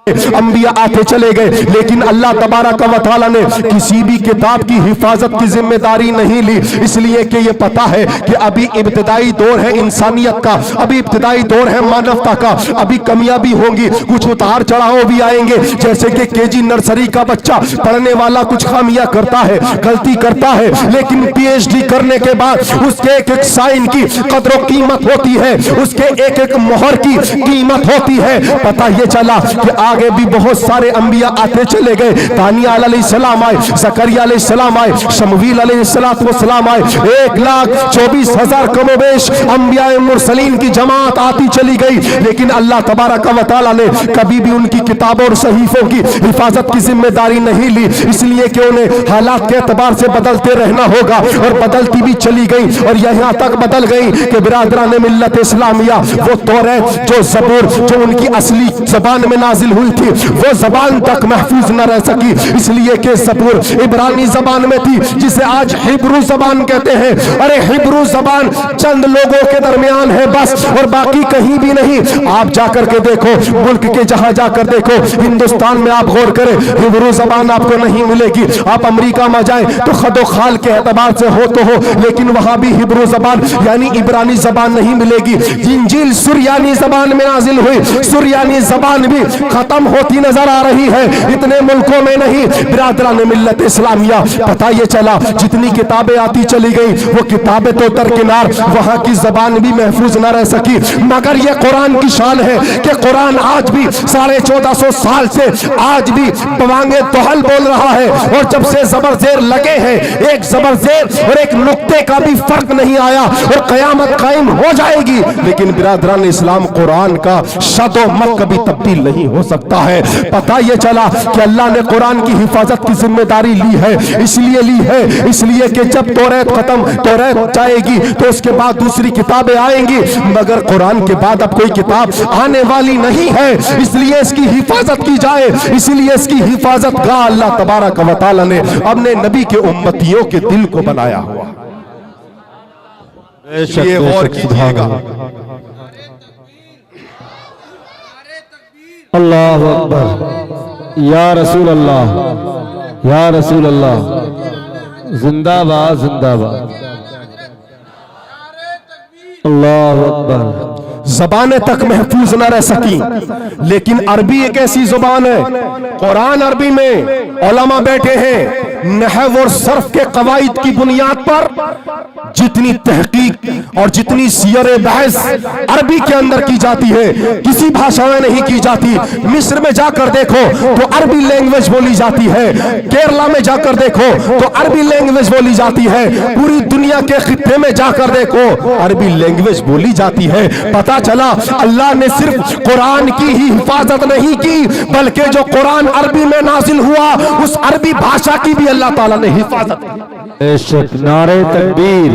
انبیاء آتے چلے گئے, لیکن اللہ تبارک و تعالیٰ نے کسی بھی کتاب کی حفاظت کی ذمہ داری نہیں لی, اس لیے کہ یہ پتا ہے کہ ابھی ابتدائی دور ہے انسانیت کا, ابھی ابتدائی دور ہے مانوتا کا, ابھی کمیاں بھی ہوں گی, کچھ اتار چڑھاؤ بھی آئیں گے. جیسے کہ KG نرسری کا بچہ پڑھنے والا کچھ خامیاں کرتا ہے, غلطی کرتا ہے, لیکن PhD کرنے کے بعد اس کے ایک ایک سائن کی قدر و قیمت ہوتی ہے, اس کے ایک ایک مہر کی قیمت ہوتی ہے. پتہ یہ چلا کہ آگے بھی بہت سارے انبیاء آتے چلے گئے. دانیال علیہ السلام آئے, زکریا علیہ السلام آئے, شمویل علیہ السلام آئے. 1,24,000 کم و بیش انبیاء مرسلین کی جماعت آتی چلی گئی, لیکن اللہ تبارک و تعالیٰ نے کبھی بھی ان کی کتابوں اور صحیفوں کی حفاظت کی ذمہ داری نہیں لی, اس لیے کہ انہیں حالات کے اعتبار سے بدلتے رہنا ہوگا, اور بدلتی بھی چلی گئی, اور یہاں تک بدل گئی کہ برادران ملت اسلامیہ وہ توریت جو زبور جو ان کی اصلی زبان میں نازل ہوئی تھی وہ زبان تک محفوظ نہ رہ سکی, اس لیے کہ زبور عبرانی زبان میں تھی جسے آج ہبرو زبان کہتے ہیں. ارے ہبرو زبان چند لوگوں کے درمیان ہے بس, اور باقی کہیں بھی نہیں. آپ جا کر کے دیکھو, ملک کے جہاں جا کر دیکھو, ہندوستان میں آپ غور کریں ہبرو زبان آپ کو نہیں ملے گی. آپ امریکہ میں جائیں تو خد و خال کے اعتبار سے ہو تو ہو, لیکن وہاں بھی ہبرو زبان یعنی عبرانی زبان نہیں ملے گی. انجیل سریانی زبان میں نازل ہوئی, سریانی زبان بھی ختم ہوتی نظر آ رہی ہے, اتنے ملکوں میں نہیں. برادران ملت اسلامیہ پتہ یہ چلا جتنی کتابیں آتی چلی گئی وہ کتابیں تو درکنار, وہاں کی زبان بھی محفوظ نہ رہ سکی. مگر یہ قرآن کی شان ہے کہ قرآن آج بھی 1450 سال سے آج بھی بوانگے دوہل بول رہا ہے, اور جب سے زبر زیر لگے ہیں ایک زبر زیر اور ایک نقطے کا بھی فرق نہیں آیا, اور قیامت قائم ہو جائے گی. لیکن برادران اسلام قرآن کا شد و مت کبھی تبدیل نہیں ہو سکتا ہے. پتہ یہ چلا کہ اللہ نے قرآن کی حفاظت کی ذمہ داری لی ہے, اس لیے لی ہے اس لیے کہ جب توریت ختم توریت جائے گی تو اس کے بعد دوسری کتابیں آئیں گی, مگر قرآن کے بعد اب کوئی کتاب آنے والی نہیں ہے, اس لیے اس کی حفاظت کی جائے. اس لیے اس کی حفاظت گاہ اللہ تبارک و تعالی نے اپنے نبی کے امتیوں کے دل کو بنایا ہوا. یہ غور کیجئے گا. اللہ اکبر, یا رسول اللہ, یا رسول اللہ, زندہ باد زندہ باد, اللہ اکبر. زبانیں تک محفوظ نہ رہ سکی, لیکن عربی ایک ایسی زبان ہے, قرآن عربی میں علماء بیٹھے ہیں, नहव और सर्फ के कवायद की बुनियाद पर जितनी तहकीक और जितनी सियर बहस अरबी के अंदर की जाती है, किसी भाषा में नहीं की जाती। मिस्र में जाकर देखो तो अरबी लैंग्वेज बोली जाती है, केरला में जाकर देखो तो अरबी लैंग्वेज बोली जाती है, पूरी दुनिया के खित्ते में जाकर देखो अरबी लैंग्वेज बोली जाती है। पता चला अल्लाह ने सिर्फ कुरान की ही हिफाजत नहीं की, बल्कि जो कुरान अरबी में नाजिल हुआ उस अरबी भाषा की भी अल्लाह ताला ने हिफाजत की। बेशक नारे तकबीर,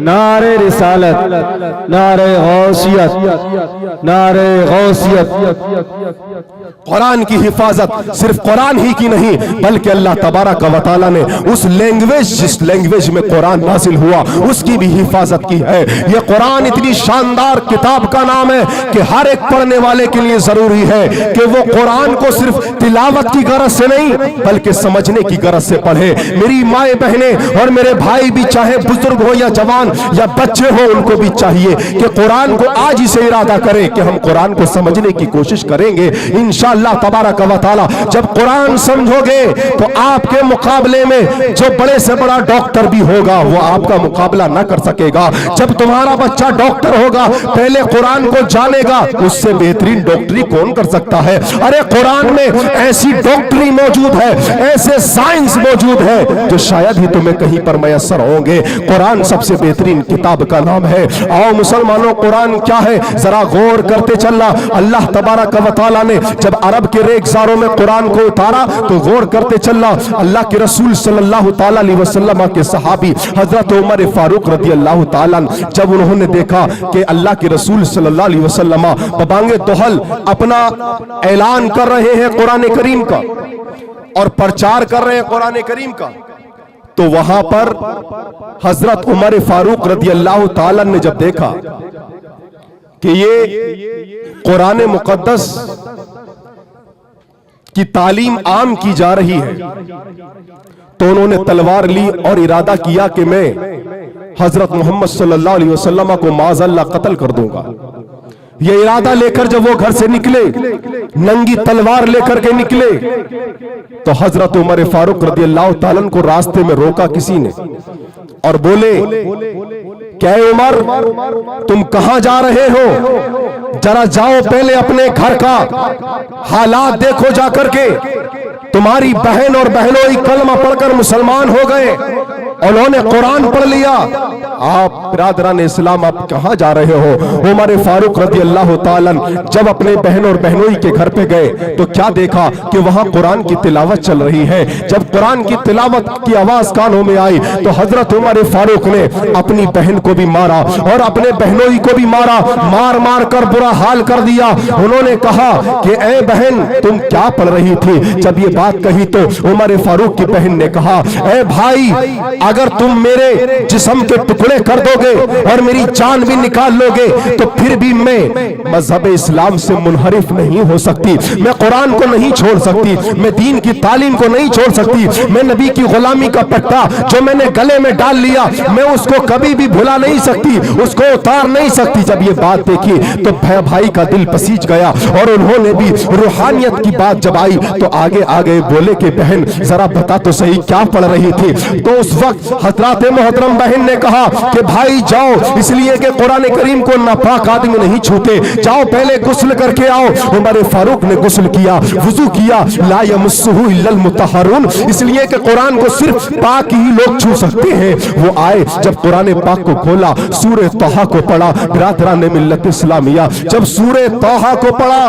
नारे रिसालत, नारे गौसियत, नारे गौसियत। कुरान की हिफाजत सिर्फ कुरान ही की नहीं, बल्कि अल्लाह तबारक व तआला ने उस लैंग्वेज, जिस लैंग्वेज में कुरान नाजिल हुआ उसकी भी हिफाजत की है। यह कुरान इतनी शानदार किताब का नाम है कि हर एक पढ़ने वाले के लिए जरूरी है कि वो कुरान को सिर्फ तिलावत की गरज से नहीं बल्कि समझने की गरज से पढ़े। मेरी माए बहने और मेरे भाई भी, चाहे बुजुर्ग हो या जवान या बच्चे हो, उनको भी चाहिए कि कुरान को आज ही से इरादा करें कि हम कुरान को समझने की कोशिश करेंगे। इंशाअल्लाह तबारक व तआला जब कुरान समझोगे तो आपके मुकाबले में जो बड़े से बड़ा डॉक्टर भी होगा वो आपका मुकाबला ना कर सकेगा। जब तुम्हारा बच्चा डॉक्टर होगा, पहले कुरान को जानेगा, उससे बेहतरीन डॉक्टरी कौन कर सकता है। अरे कुरान में ऐसी डॉक्टरी मौजूद है, ऐसे साइंस मौजूद है जो शायद ही तुम्हें कहीं पर मैसर होंगे। कुरान सबसे बेहतरीन किताब का नाम है। आओ मुसलमानों, कुरान क्या है जरा गौर करते चलना। अल्लाह तबारक व तआला ने जब अरब के रेगिस्तानों में कुरान को उतारा तो गौर करते चलना। अल्लाह के रसूल सल्लल्लाहु ताला अलैहि वसल्लम के सहाबी हजरत उमर फारूक रदी अल्लाह ताला, जब उन्होंने देखा कि अल्लाह के रसूल सल्लल्लाहु अलैहि वसल्लम बबांगे दोहल अपना ऐलान कर रहे हैं कुरान करीम का और प्रचार कर रहे हैं कुरान करीम का, तो वहां पर हजरत उमर फारूक रदी अल्लाह ताला ने जब देखा कि ये कुरान मुकद्दस की तालीम आम की जा रही है, तो उन्होंने तलवार ली और इरादा किया कि मैं हजरत मोहम्मद सल्लल्लाहु अलैहि वसल्लम को माज़अल्लाह कत्ल कर दूंगा। ये इरादा लेकर जब वो घर से निकले, नंगी तलवार लेकर के निकले, तो हजरत उमर फारूक रदी अल्लाह ताला को रास्ते में रोका किसी ने और बोले, क्या उमर तुम कहां जा रहे हो? जरा जाओ पहले अपने घर का हालात देखो जाकर के। तुम्हारी बहन और बहनों कलमा पढ़कर मुसलमान हो गए, उन्होंने कुरान पढ़ लिया। आप बिरादरान इस्लाम आप कहां जा रहे हो? उमर फारूक रदी अल्लाह ताला जब अपने बहन और बहनोई के घर पे गए तो क्या देखा कि वहां कुरान की तिलावत चल रही है। जब कुरान की तिलावत की आवाज कानों में आई तो हजरत उमर फारूक ने अपनी बहन को भी मारा और अपने बहनोई को भी मारा, मार मार कर बुरा हाल कर दिया। उन्होंने कहा कि ए बहन तुम क्या पढ़ रही थी? जब ये बात कही तो उमर फारूक की बहन ने कहा, ए भाई अगर तुम मेरे जिस्म के टुकड़े कर दोगे और मेरी जान भी निकाल लोगे तो फिर भी मैं मजहब इस्लाम से मुनहरिफ नहीं हो सकती, मैं कुरान को नहीं छोड़ सकती, मैं दीन की तालीम को नहीं छोड़ सकती, मैं नबी की गुलामी का पट्टा जो मैंने गले में डाल लिया मैं उसको कभी भी भुला नहीं सकती, उसको उतार नहीं सकती। जब ये बात देखी तो भाई का दिल पसीज गया और उन्होंने भी रूहानियत की बात जब आई तो आगे आगे बोले कि बहन जरा बता तो सही क्या पढ़ रही थी? तो उस वक्त हजरत मोहतरम बहन ने कहा कि भाई जाओ, इसलिए कि कुरान करीम को नापाक आदमी नहीं छूते, जाओ पहले गुस्ल करके आओ। उमर फारूक ने गुस्ल किया, वुजू किया, ला यमस्सुहु इल्लल मुतहहरून, इसलिए कि कुरान को सिर्फ पाक ही लोग छू सकते हैं। वो आए, जब कुरान पाक को खोला, सूरह तोहा को पढ़ा। बिरादरान मिल्लत इस्लामिया जब सूरह तोहा को पढ़ा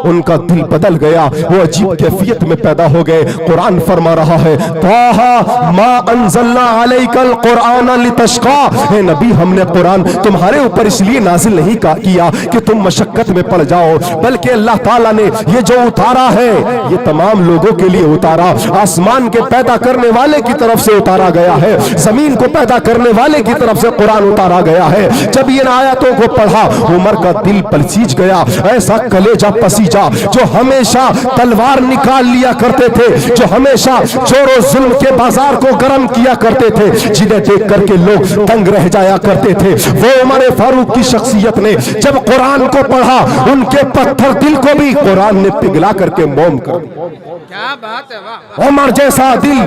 उनका दिल बदल गया, वो अजीब कैफियत में पैदा हो गए। कुरान फरमा रहा है, तोहा मा अंज़लना अलैकल कुरान लितशक़ा, हे नबी हमने कुरान तुम्हारे ऊपर इसलिए नाजिल नहीं किया कि तुम मशक्कत में पड़ जाओ, बल्कि अल्लाह ताला ने ये जो उतारा है ये तमाम लोगों के लिए उतारा। आसमान के पैदा करने वाले की तरफ से उतारा गया है, जमीन को पैदा करने वाले की तरफ से कुरान उतारा गया है। जब इन आयतों को पढ़ा उमर का दिल पसीज गया, ऐसा कलेजा पसीज نتیجہ, جو ہمیشہ تلوار نکال لیا کرتے تھے, جو ہمیشہ چور و ظلم کے بازار کو گرم کیا کرتے تھے, جنہیں دیکھ کر کے لوگ تنگ رہ جایا کرتے تھے, وہ عمر فاروق کی شخصیت نے جب قرآن کو پڑھا, ان کے پتھر دل کو بھی قرآن نے پگھلا کر کے موم کر دیا. کیا بات ہے, عمر جیسا دل,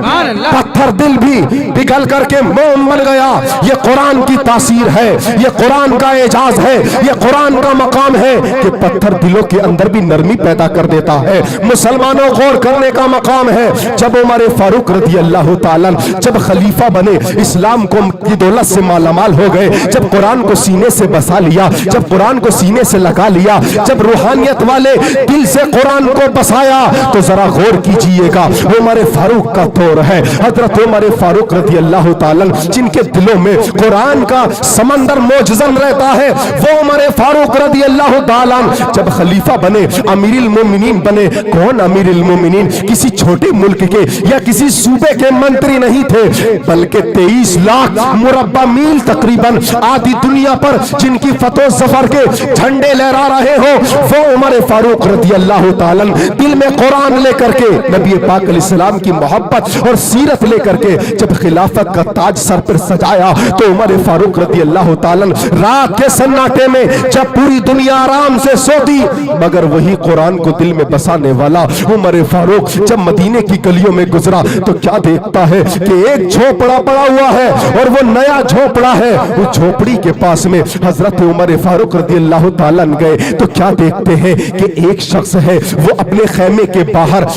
پتھر دل بھی پگھل کر کے موم بن گیا. یہ قرآن کی تاثیر ہے, یہ قرآن کا اعجاز ہے, یہ قرآن کا مقام ہے کہ پتھر دلوں کے اندر بھی نرمی پیدا کر دیتا ہے. مسلمانوں غور کرنے کا مقام ہے. جب عمر فاروق رضی اللہ تعالیٰ جب خلیفہ بنے, اسلام کو کی دولت سے مالا مال ہو گئے, جب قرآن کو سینے سے بسا لیا, جب قرآن کو سینے سے لگا لیا, جب روحانیت والے دل سے قرآن کو بسایا, تو ذرا غور کیجئے گا, عمر فاروق کا دور ہے. حضرت عمر فاروق رضی اللہ تعالیٰ جن کے دلوں میں قرآن کا سمندر موجزن رہتا ہے, وہ عمر فاروق رضی اللہ تعالیٰ جب خلیفہ بنے, امیر المومنین بنے. کون امیر المومنین؟ کسی چھوٹے ملک کے یا کسی صوبے کے منتری نہیں تھے, بلکہ 23 لاکھ مربع میل تقریباً آدھی دنیا پر جن کی فتح و ظفر کے جھنڈے لہرا رہے ہو, وہ عمر فاروق رضی اللہ تعالیٰ دل میں قرآن لے کر کے, نبی پاک علیہ السلام کی محبت اور سیرت لے کر کے جب خلافت کا تاج سر پر سجایا, تو عمر فاروق رضی اللہ تعالیٰ رات کے سناٹے میں جب پوری دنیا آرام سے سوتی, مگر وہی قرآن کو دل میں بسانے والا عمر فاروق جب مدینے کی گلیوں میں گزرا, تو کیا دیکھتا ہے کہ ایک جھوپڑا پڑا ہوا ہے, اور وہ نیا جھوپڑا ہے. وہ جھوپڑی کے پاس میں حضرت عمر فاروق رضی اللہ تعالیٰ گئے, تو کیا دیکھتے ہیں کہ ایک شخص ہے, وہ اپنے خیمے کے باہر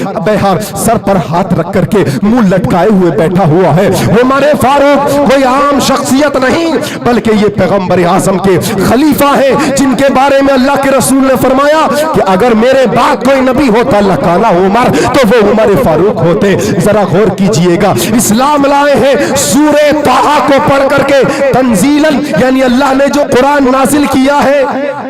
سر پر ہاتھ رکھ کر کے منہ لٹکائے ہوئے بیٹھا ہوا ہے. عمر فاروق کوئی عام شخصیت نہیں, بلکہ یہ پیغمبر اعظم کے خلیفہ ہیں, جن کے بارے میں اللہ کے رسول نے فرمایا کہ اگر میرے بعد کوئی نبی ہوتا لکانا عمر, تو وہ عمر فاروق ہوتے. ذرا غور کیجئے گا, اسلام لائے ہیں سورہ طٰہٰ کو پڑھ کر کے تنزیلاً, یعنی اللہ نے جو قرآن نازل کیا ہے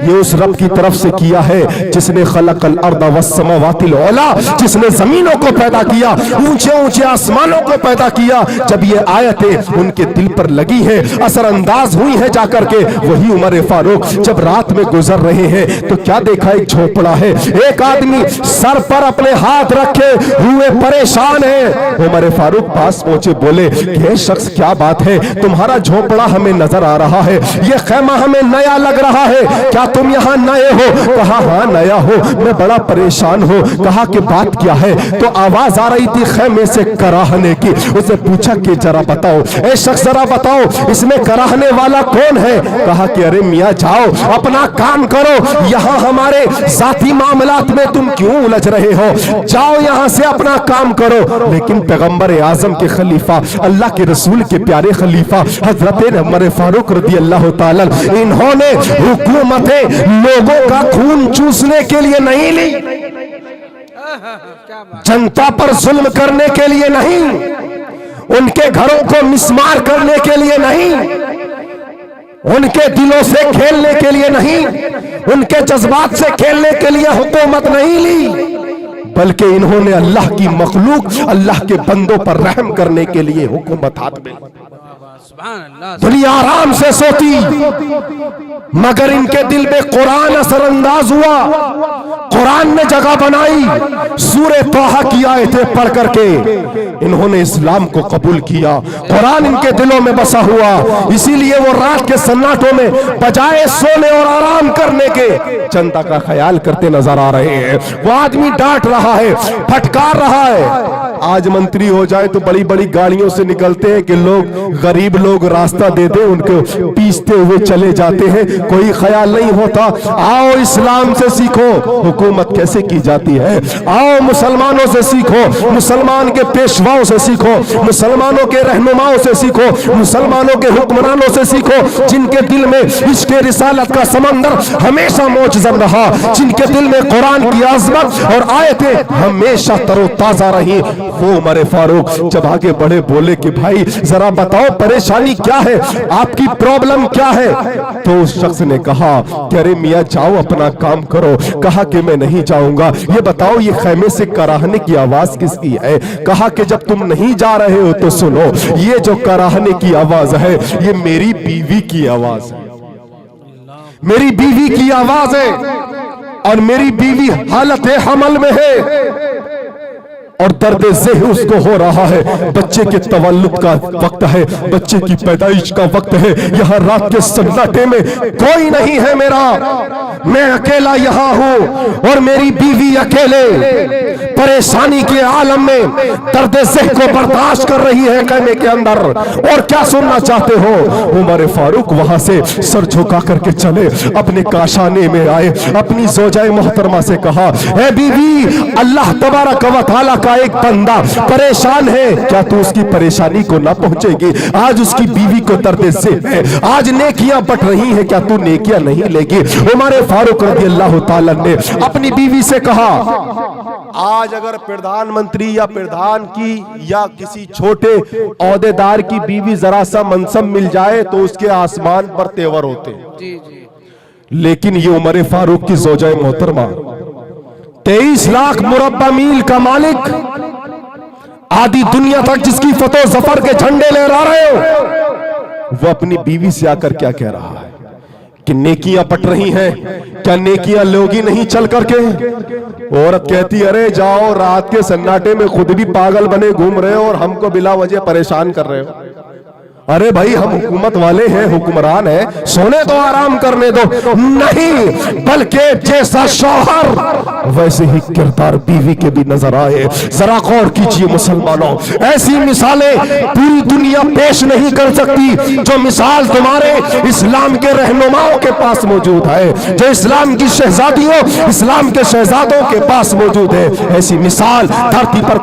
یہ اس رب کی طرف سے کیا ہے جس نے خلق الارض والسماوات العلی, جس نے زمینوں کو پیدا کیا, اونچے اونچے آسمانوں کو پیدا کیا. جب یہ آیتیں ان کے دل پر لگی ہیں, اثر انداز ہوئی ہیں جا کر کے, وہی عمر فاروق جب رات میں گزر رہے ہیں, تو کیا دیکھا, ایک جھوپڑا ہے, ایک آدمی سر پر اپنے ہاتھ رکھے ہوئے پریشان ہے. عمر فاروق پاس پہنچے, بولے کہ شخص کیا بات ہے, تمہارا جھوپڑا ہمیں نظر آ رہا ہے, یہ خیمہ ہمیں نیا لگ رہا ہے, کیا تم یہاں نئے ہو؟ کہا ہاں نیا ہو, میں بڑا پریشان ہوں. کہا کہ بات کیا ہے؟ تو آواز آ رہی تھی خیمے سے کراہنے کی. اسے پوچھا کہ ذرا بتاؤ, اے شخص ذرا بتاؤ اس میں کراہنے والا کون ہے؟ کہا کہ ارے میاں جاؤ اپنا کام کرو, یہاں ہمارے ذاتی معاملات میں تم کیوں الجھ رہے ہو, جاؤ یہاں سے اپنا کام کرو. لیکن پیغمبر اعظم کے خلیفہ, اللہ کے رسول کے پیارے خلیفہ حضرت عمر فاروق رضی اللہ تعالیٰ, انہوں نے حکومتیں لوگوں کا خون چوسنے کے لیے نہیں لی, جنتا پر ظلم کرنے کے لیے نہیں, ان کے گھروں کو مسمار کرنے کے لیے نہیں, ان کے دلوں سے کھیلنے کے لیے نہیں, ان کے جذبات سے کھیلنے کے لیے حکومت نہیں لی, بلکہ انہوں نے اللہ کی مخلوق, اللہ کے بندوں پر رحم کرنے کے لیے حکومت ہاتھ میں. دنیا آرام سے سوتی, مگر ان کے دل میں قرآن اثر انداز ہوا, قرآن نے جگہ بنائی. سورہ طٰہٰ کی آیتیں پڑھ کر کے انہوں نے اسلام کو قبول کیا, قرآن ان کے دلوں میں بسا ہوا. اسی لیے وہ رات کے سناٹوں میں بجائے سونے اور آرام کرنے کے جنتا کا خیال کرتے نظر آ رہے ہیں. وہ آدمی ڈانٹ رہا ہے, پھٹکار رہا ہے. آج منتری ہو جائے تو بڑی بڑی گاڑیوں سے نکلتے ہیں کہ لوگ, غریب لوگ راستہ دیتے, ان کو پیستے ہوئے چلے جاتے ہیں, کوئی خیال نہیں ہوتا. آؤ اسلام سے سیکھو حکومت کیسے کی جاتی ہے, آؤ مسلمانوں سے سیکھو, مسلمان کے پیشواؤں سے سیکھو, مسلمانوں کے رہنماؤں سے سیکھو, مسلمانوں کے حکمرانوں سے سیکھو, جن کے دل میں عشق رسالت کا سمندر ہمیشہ موجزن رہا, جن کے دل میں قرآن کی عظمت اور آیتیں ہمیشہ تر و تازہ رہی. وہ عمر فاروق جب آگے بڑھے, بولے کہ بھائی ذرا بتاؤ پریشانی کیا ہے, آپ کی پرابلم کیا ہے؟ تو اس شخص نے کہا کہ ارے میاں جاؤ اپنا کام کرو. کہا کہ میں نہیں جاؤں گا, یہ بتاؤ یہ خیمے سے کراہنے کی آواز کس کی ہے؟ کہا کہ جب تم نہیں جا رہے ہو تو سنو, یہ جو کراہنے کی آواز ہے یہ میری بیوی کی آواز ہے, میری بیوی کی آواز ہے. اور میری بیوی حالت حمل میں ہے اور درد ذہ اس کو ہو رہا ہے، بچے کے تولد کا وقت ہے، بچے کی پیدائش کا وقت ہے، یہاں رات کے سناٹے میں کوئی نہیں ہے میرا، میں اکیلا یہاں ہوں اور میری بیوی اکیلے پریشانی کے عالم میں درد ذہ کو برداشت کر رہی ہے خیمے کے اندر۔ اور کیا سننا چاہتے ہو؟ عمر فاروق وہاں سے سر جھکا کر کے چلے، اپنے کاشانے میں آئے، اپنی زوجہ محترمہ سے کہا، اے بیوی، اللہ تبارک و تعالیٰ کا ایک بندہ پریشان ہے، کیا تو اس کی پریشانی کو نہ پہنچے گی؟ آج اس کی بیوی کو درد ذہ ہے، آج نیکیاں بٹ رہی ہیں، کیا تو نیکیاں نہیں لے گی؟ عمر فاروق رضی اللہ تعالیٰ نے اپنی بیوی سے کہا، آج اگر پردھان منتری یا پردھان کی یا کسی چھوٹے عہدیدار کی بیوی ذرا سا منصب مل جائے تو اس کے آسمان پر تیور ہوتے، جی جی، لیکن یہ عمر فاروق کی زوجہ محترمہ 23 لاکھ مربع میل کا مالک، آدھی دنیا تک جس کی فتح و ظفر کے جھنڈے لہرا رہے ہو، وہ اپنی بیوی سے آ کر کیا کہہ رہا ہے کہ نیکیاں پٹ رہی ہیں، کیا نیکیاں لوگی نہیں چل کر کے؟ عورت کہتی، ارے جاؤ، رات کے سناٹے میں خود بھی پاگل بنے گھوم رہے ہو اور ہم کو بلا وجہ پریشان کر رہے ہو۔ ارے بھائی، ہم حکومت والے ہیں، حکمران ہیں، سونے تو آرام کرنے دو۔ نہیں، بلکہ جیسا شوہر ویسے ہی کردار بیوی کے بھی نظر آئے۔ ذرا غور کیجئے مسلمانوں، ایسی مثالیں پوری دنیا پیش نہیں کر سکتی جو مثال تمہارے اسلام کے رہنماؤں کے پاس موجود ہے، جو اسلام کی شہزادیوں، اسلام کے شہزادوں کے پاس موجود ہے۔ ایسی مثال دھرتی پر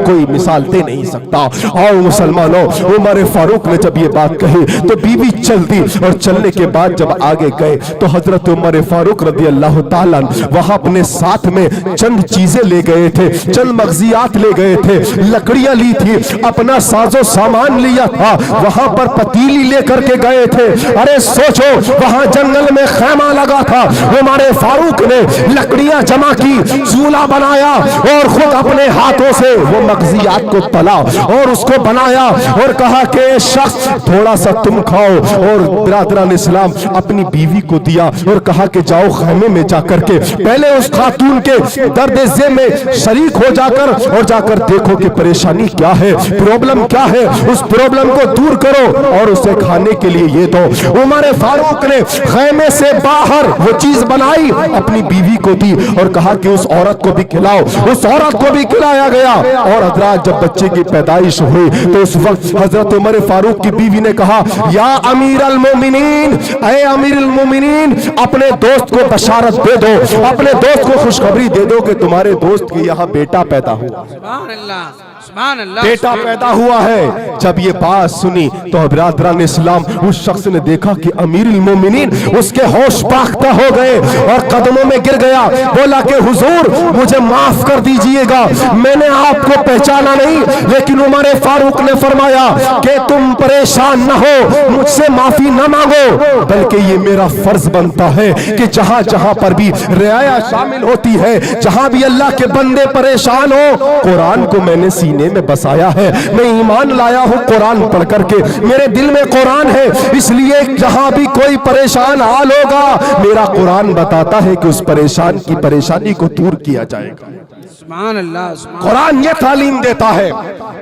کوئی مثال دے نہیں سکتا۔ اور مسلمانوں، عمر فاروق نے جب یہ بات کہی تو بیوی چل دی، اور چلنے کے بعد جب آگے گئے تو حضرت عمر فاروق رضی اللہ تعالیٰ وہاں اپنے ساتھ میں چند چیزیں لے گئے تھے، چند مغزیات لے گئے تھے، لکڑیاں لی تھی، اپنا ساز و سامان لیا تھا، وہاں پر پتیلی لے کر کے گئے تھے۔ ارے سوچو، وہاں جنگل میں خیمہ لگا تھا، عمر فاروق نے لکڑیاں جمع کی، چولہا بنایا اور خود اپنے ہاتھوں سے وہ مغزیات کو تلا اور اس کو بنایا اور کہا کہ شخص تھوڑا سا تم کھاؤ، اور برادران اسلام اپنی بیوی کو دیا اور کہا کہ جاؤ خیمے میں جا کر کے پہلے اس خاتون کے درد ذہ میں شریک ہو جا کر اور جا کر دیکھو کہ پریشانی کیا ہے، پرابلم کیا ہے، اس پرابلم کو دور کرو اور اسے کھانے کے لیے یہ دو۔ عمر فاروق نے خیمے سے باہر وہ چیز بنائی، اپنی بیوی کو دی اور کہا کہ اس عورت کو بھی کھلاؤ، اس عورت کو بھی کھلایا گیا۔ اور حضرات، جب بچے کی پیدائش ہوئی تو اس وقت حضرت عمر فاروق کی بیوی نے کہا، یا امیر المومنین، اے امیر المومنین، اپنے دوست کو بشارت دے دو، اپنے دوست کو خوشخبری دے دو کہ تمہارے دوست کے یہاں بیٹا پیدا ہوا، سبحان اللہ، سبحان اللہ، بیٹا پیدا ہوا ہے۔ جب یہ بات سنی تو برادران اسلام، اس شخص نے دیکھا کہ امیر المومنین اس کے ہوش باختہ ہو گئے اور قدموں میں گر گیا، بولا کہ حضور مجھے معاف کر دیجئے گا، میں نے آپ کو پہچانا نہیں۔ لیکن عمر فاروق نے فرمایا کہ تم پریشان نہ ہو، مجھ سے معافی نہ مانگو، بلکہ یہ میرا فرض بنتا ہے کہ جہاں جہاں پر بھی رعایا شامل ہوتی ہے، جہاں بھی اللہ کے بندے پریشان ہو، قرآن کو میں نے سینے میں بسایا ہے، میں ایمان لایا ہوں قرآن پڑھ کر کے، میرے دل میں قرآن ہے، اس لیے جہاں بھی کوئی پریشان حال ہوگا، میرا قرآن بتاتا ہے کہ اس پریشان کی پریشانی کو دور کیا جائے گا۔ سبحان اللہ، سبحان قرآن یہ تعلیم دیتا ہے،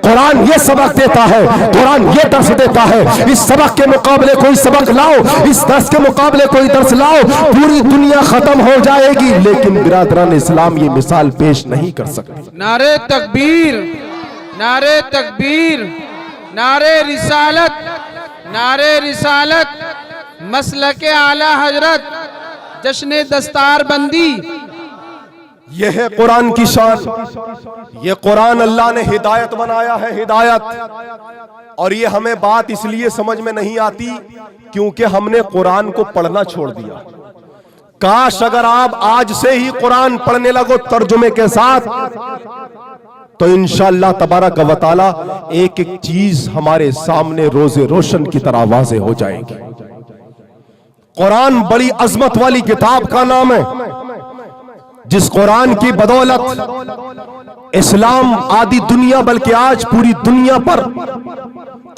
قرآن یہ سبق دیتا ہے، قرآن یہ درس دیتا ہے۔ اس سبق کے مقابلے کوئی سبق لاؤ، اس درس کے مقابلے کوئی درس لاؤ، پوری دنیا ختم ہو جائے گی، لیکن برادران اسلام یہ مثال پیش نہیں کر سکتی۔ نعرے تکبیر، نعرے تکبیر، نعرے رسالت، نعرے رسالت، مسلک اعلی حضرت، جشن دستار بندی۔ یہ ہے قرآن کی شان، یہ قرآن اللہ نے ہدایت بنایا ہے، ہدایت۔ اور یہ ہمیں بات اس لیے سمجھ میں نہیں آتی کیونکہ ہم نے قرآن کو پڑھنا چھوڑ دیا۔ کاش اگر آپ آج سے ہی قرآن پڑھنے لگو ترجمے کے ساتھ تو انشاءاللہ تبارک و تعالی ایک ایک چیز ہمارے سامنے روز روشن کی طرح واضح ہو جائے گی۔ قرآن بڑی عظمت والی کتاب کا نام ہے، جس قرآن کی بدولت اسلام آدھی دنیا بلکہ آج پوری دنیا پر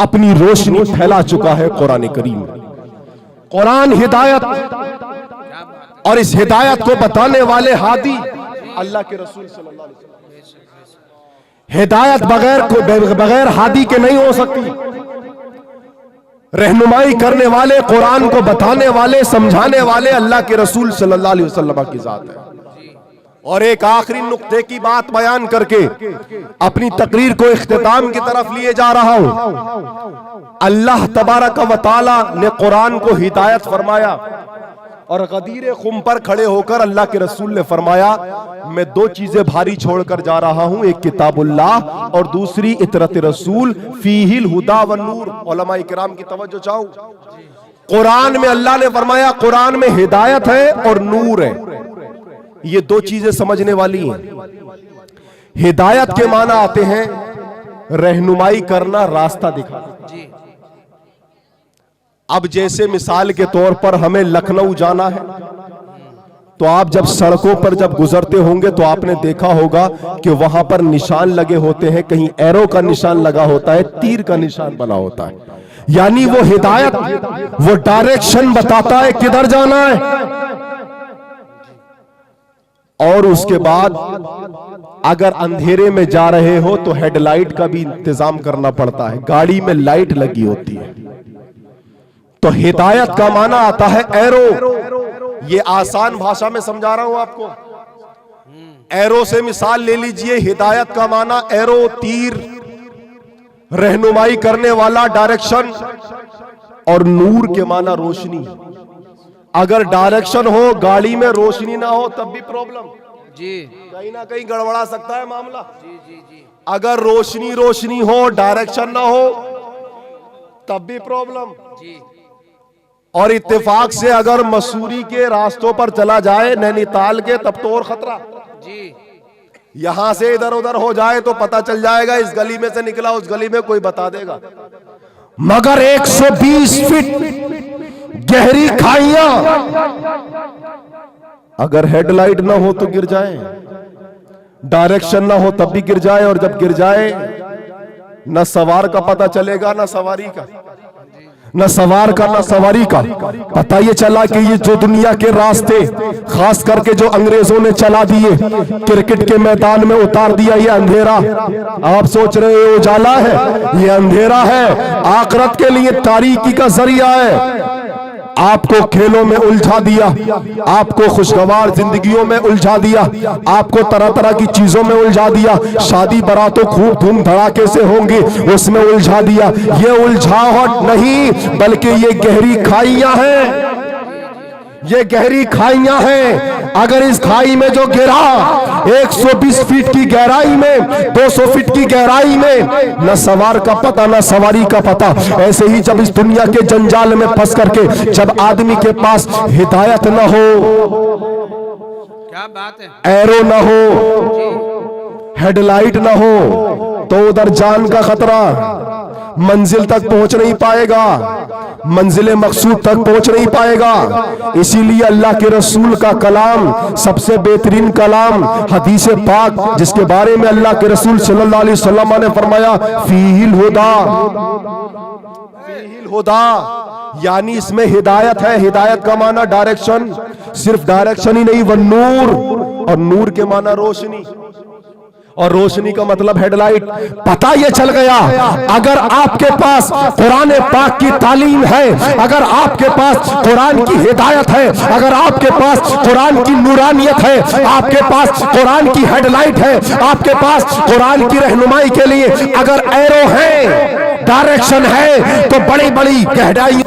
اپنی روشنی پھیلا چکا ہے۔ قرآن کریم، قرآن ہدایت اور اس ہدایت کو بتانے والے ہادی اللہ کے رسول صلی اللہ علیہ وسلم۔ ہدایت بغیر ہادی کے نہیں ہو سکتی۔ رہنمائی کرنے والے، قرآن کو بتانے والے، سمجھانے والے اللہ کے رسول صلی اللہ علیہ وسلم کی ذات ہے۔ اور ایک آخری نقطے کی بات بیان کر کے اپنی تقریر کو اختتام کی طرف لیے جا رہا ہوں۔ اللہ تبارک و تعالی نے قرآن کو ہدایت فرمایا، اور غدیر خم پر کھڑے ہو کر اللہ کے رسول نے فرمایا میں دو چیزیں بھاری چھوڑ کر جا رہا ہوں، ایک کتاب اللہ اور دوسری اطرت رسول فیہ الہدی والنور۔ علماء کرام کی توجہ چاہوں، قرآن میں اللہ نے فرمایا قرآن میں ہدایت ہے اور نور ہے۔ یہ دو چیزیں سمجھنے والی ہیں۔ ہدایت کے معنی آتے ہیں رہنمائی کرنا، راستہ دکھانا۔ اب جیسے مثال کے طور پر ہمیں لکھنؤ جانا ہے، تو آپ جب سڑکوں پر جب گزرتے ہوں گے تو آپ نے دیکھا ہوگا کہ وہاں پر نشان لگے ہوتے ہیں، کہیں ایرو کا نشان لگا ہوتا ہے، تیر کا نشان بنا ہوتا ہے، یعنی وہ ہدایت، وہ ڈائریکشن بتاتا ہے کدھر جانا ہے۔ اور اس کے بعد اگر اندھیرے میں جا رہے ہو تو ہیڈ لائٹ کا بھی انتظام کرنا پڑتا ہے، گاڑی میں لائٹ لگی ہوتی ہے۔ تو ہدایت کا معنی آتا ہے ایرو۔ یہ آسان بھاشا میں سمجھا رہا ہوں آپ کو۔ ایرو سے مثال لے لیجئے، ہدایت کا معنی ایرو، تیر، رہنمائی کرنے والا، ڈائریکشن، اور نور کے معنی روشنی۔ اگر ڈائریکشن ہو، گاڑی میں روشنی نہ ہو تب بھی پرابلم، کہیں نہ کہیں گڑبڑا سکتا ہے معاملہ۔ اگر روشنی ہو، ڈائریکشن نہ ہو تب بھی پرابلم۔ اور اتفاق سے اگر مسوری کے راستوں پر چلا جائے، نینی تال کے، تب تو اور خطرہ۔ یہاں سے ادھر ادھر ہو جائے تو پتہ چل جائے گا اس گلی میں سے نکلا، اس گلی میں کوئی بتا دے گا۔ مگر 120 فٹ گہری کھائیاں، اگر ہیڈ لائٹ نہ ہو تو گر جائے، ڈائریکشن نہ ہو تب بھی گر جائے، اور جب گر جائے نہ سوار کا پتہ چلے گا، نہ سواری کا، نہ سوار کا نہ سواری کا۔ پتہ یہ چلا کہ یہ جو دنیا کے راستے خاص کر کے جو انگریزوں نے چلا دیے، کرکٹ کے میدان میں اتار دیا، یہ اندھیرا آپ سوچ رہے ہیں اجالا ہے، یہ اندھیرا ہے، آخرت کے لیے تاریکی کا ذریعہ ہے۔ آپ کو کھیلوں میں الجھا دیا، آپ کو خوشگوار زندگیوں میں الجھا دیا، آپ کو طرح طرح کی چیزوں میں الجھا دیا، شادی براتوں خوب دھوم دھڑاکے سے ہوں گی اس میں الجھا دیا۔ یہ الجھاوٹ نہیں بلکہ یہ گہری کھائیاں ہیں، یہ گہری کھائیاں ہیں۔ اگر اس کھائی میں جو گرا 120 فٹ کی گہرائی میں، 200 فٹ کی گہرائی میں، نہ سوار کا پتہ نہ سواری کا پتہ۔ ایسے ہی جب اس دنیا کے جنجال میں پھنس کر کے جب آدمی کے پاس ہدایت نہ ہو، کیا بات ہے، ایرو نہ ہو، ہیڈ لائٹ نہ ہو، تو ادھر جان کا خطرہ، منزل تک پہنچ نہیں پائے گا، منزل مقصود تک پہنچ نہیں پائے گا۔ اسی لیے اللہ کے رسول کا کلام سب سے بہترین کلام حدیث پاک، جس کے بارے میں اللہ کے رسول صلی اللہ علیہ وسلم نے فرمایا فیہ الہدی، فیہ الہدی، یعنی اس میں ہدایت ہے۔ ہدایت کا معنی ڈائریکشن، صرف ڈائریکشن ہی نہیں، والنور، اور نور کے معنی روشنی، اور روشنی کا مطلب ہیڈ لائٹ۔ پتہ یہ چل گیا اگر آپ کے پاس قرآن پاک کی تعلیم ہے، اگر آپ کے پاس قرآن کی ہدایت ہے، اگر آپ کے پاس قرآن کی نورانیت ہے، آپ کے پاس قرآن کی ہیڈ لائٹ ہے، آپ کے پاس قرآن کی رہنمائی کے لیے اگر ایرو ہے، ڈائریکشن ہے، تو بڑی بڑی گہرائی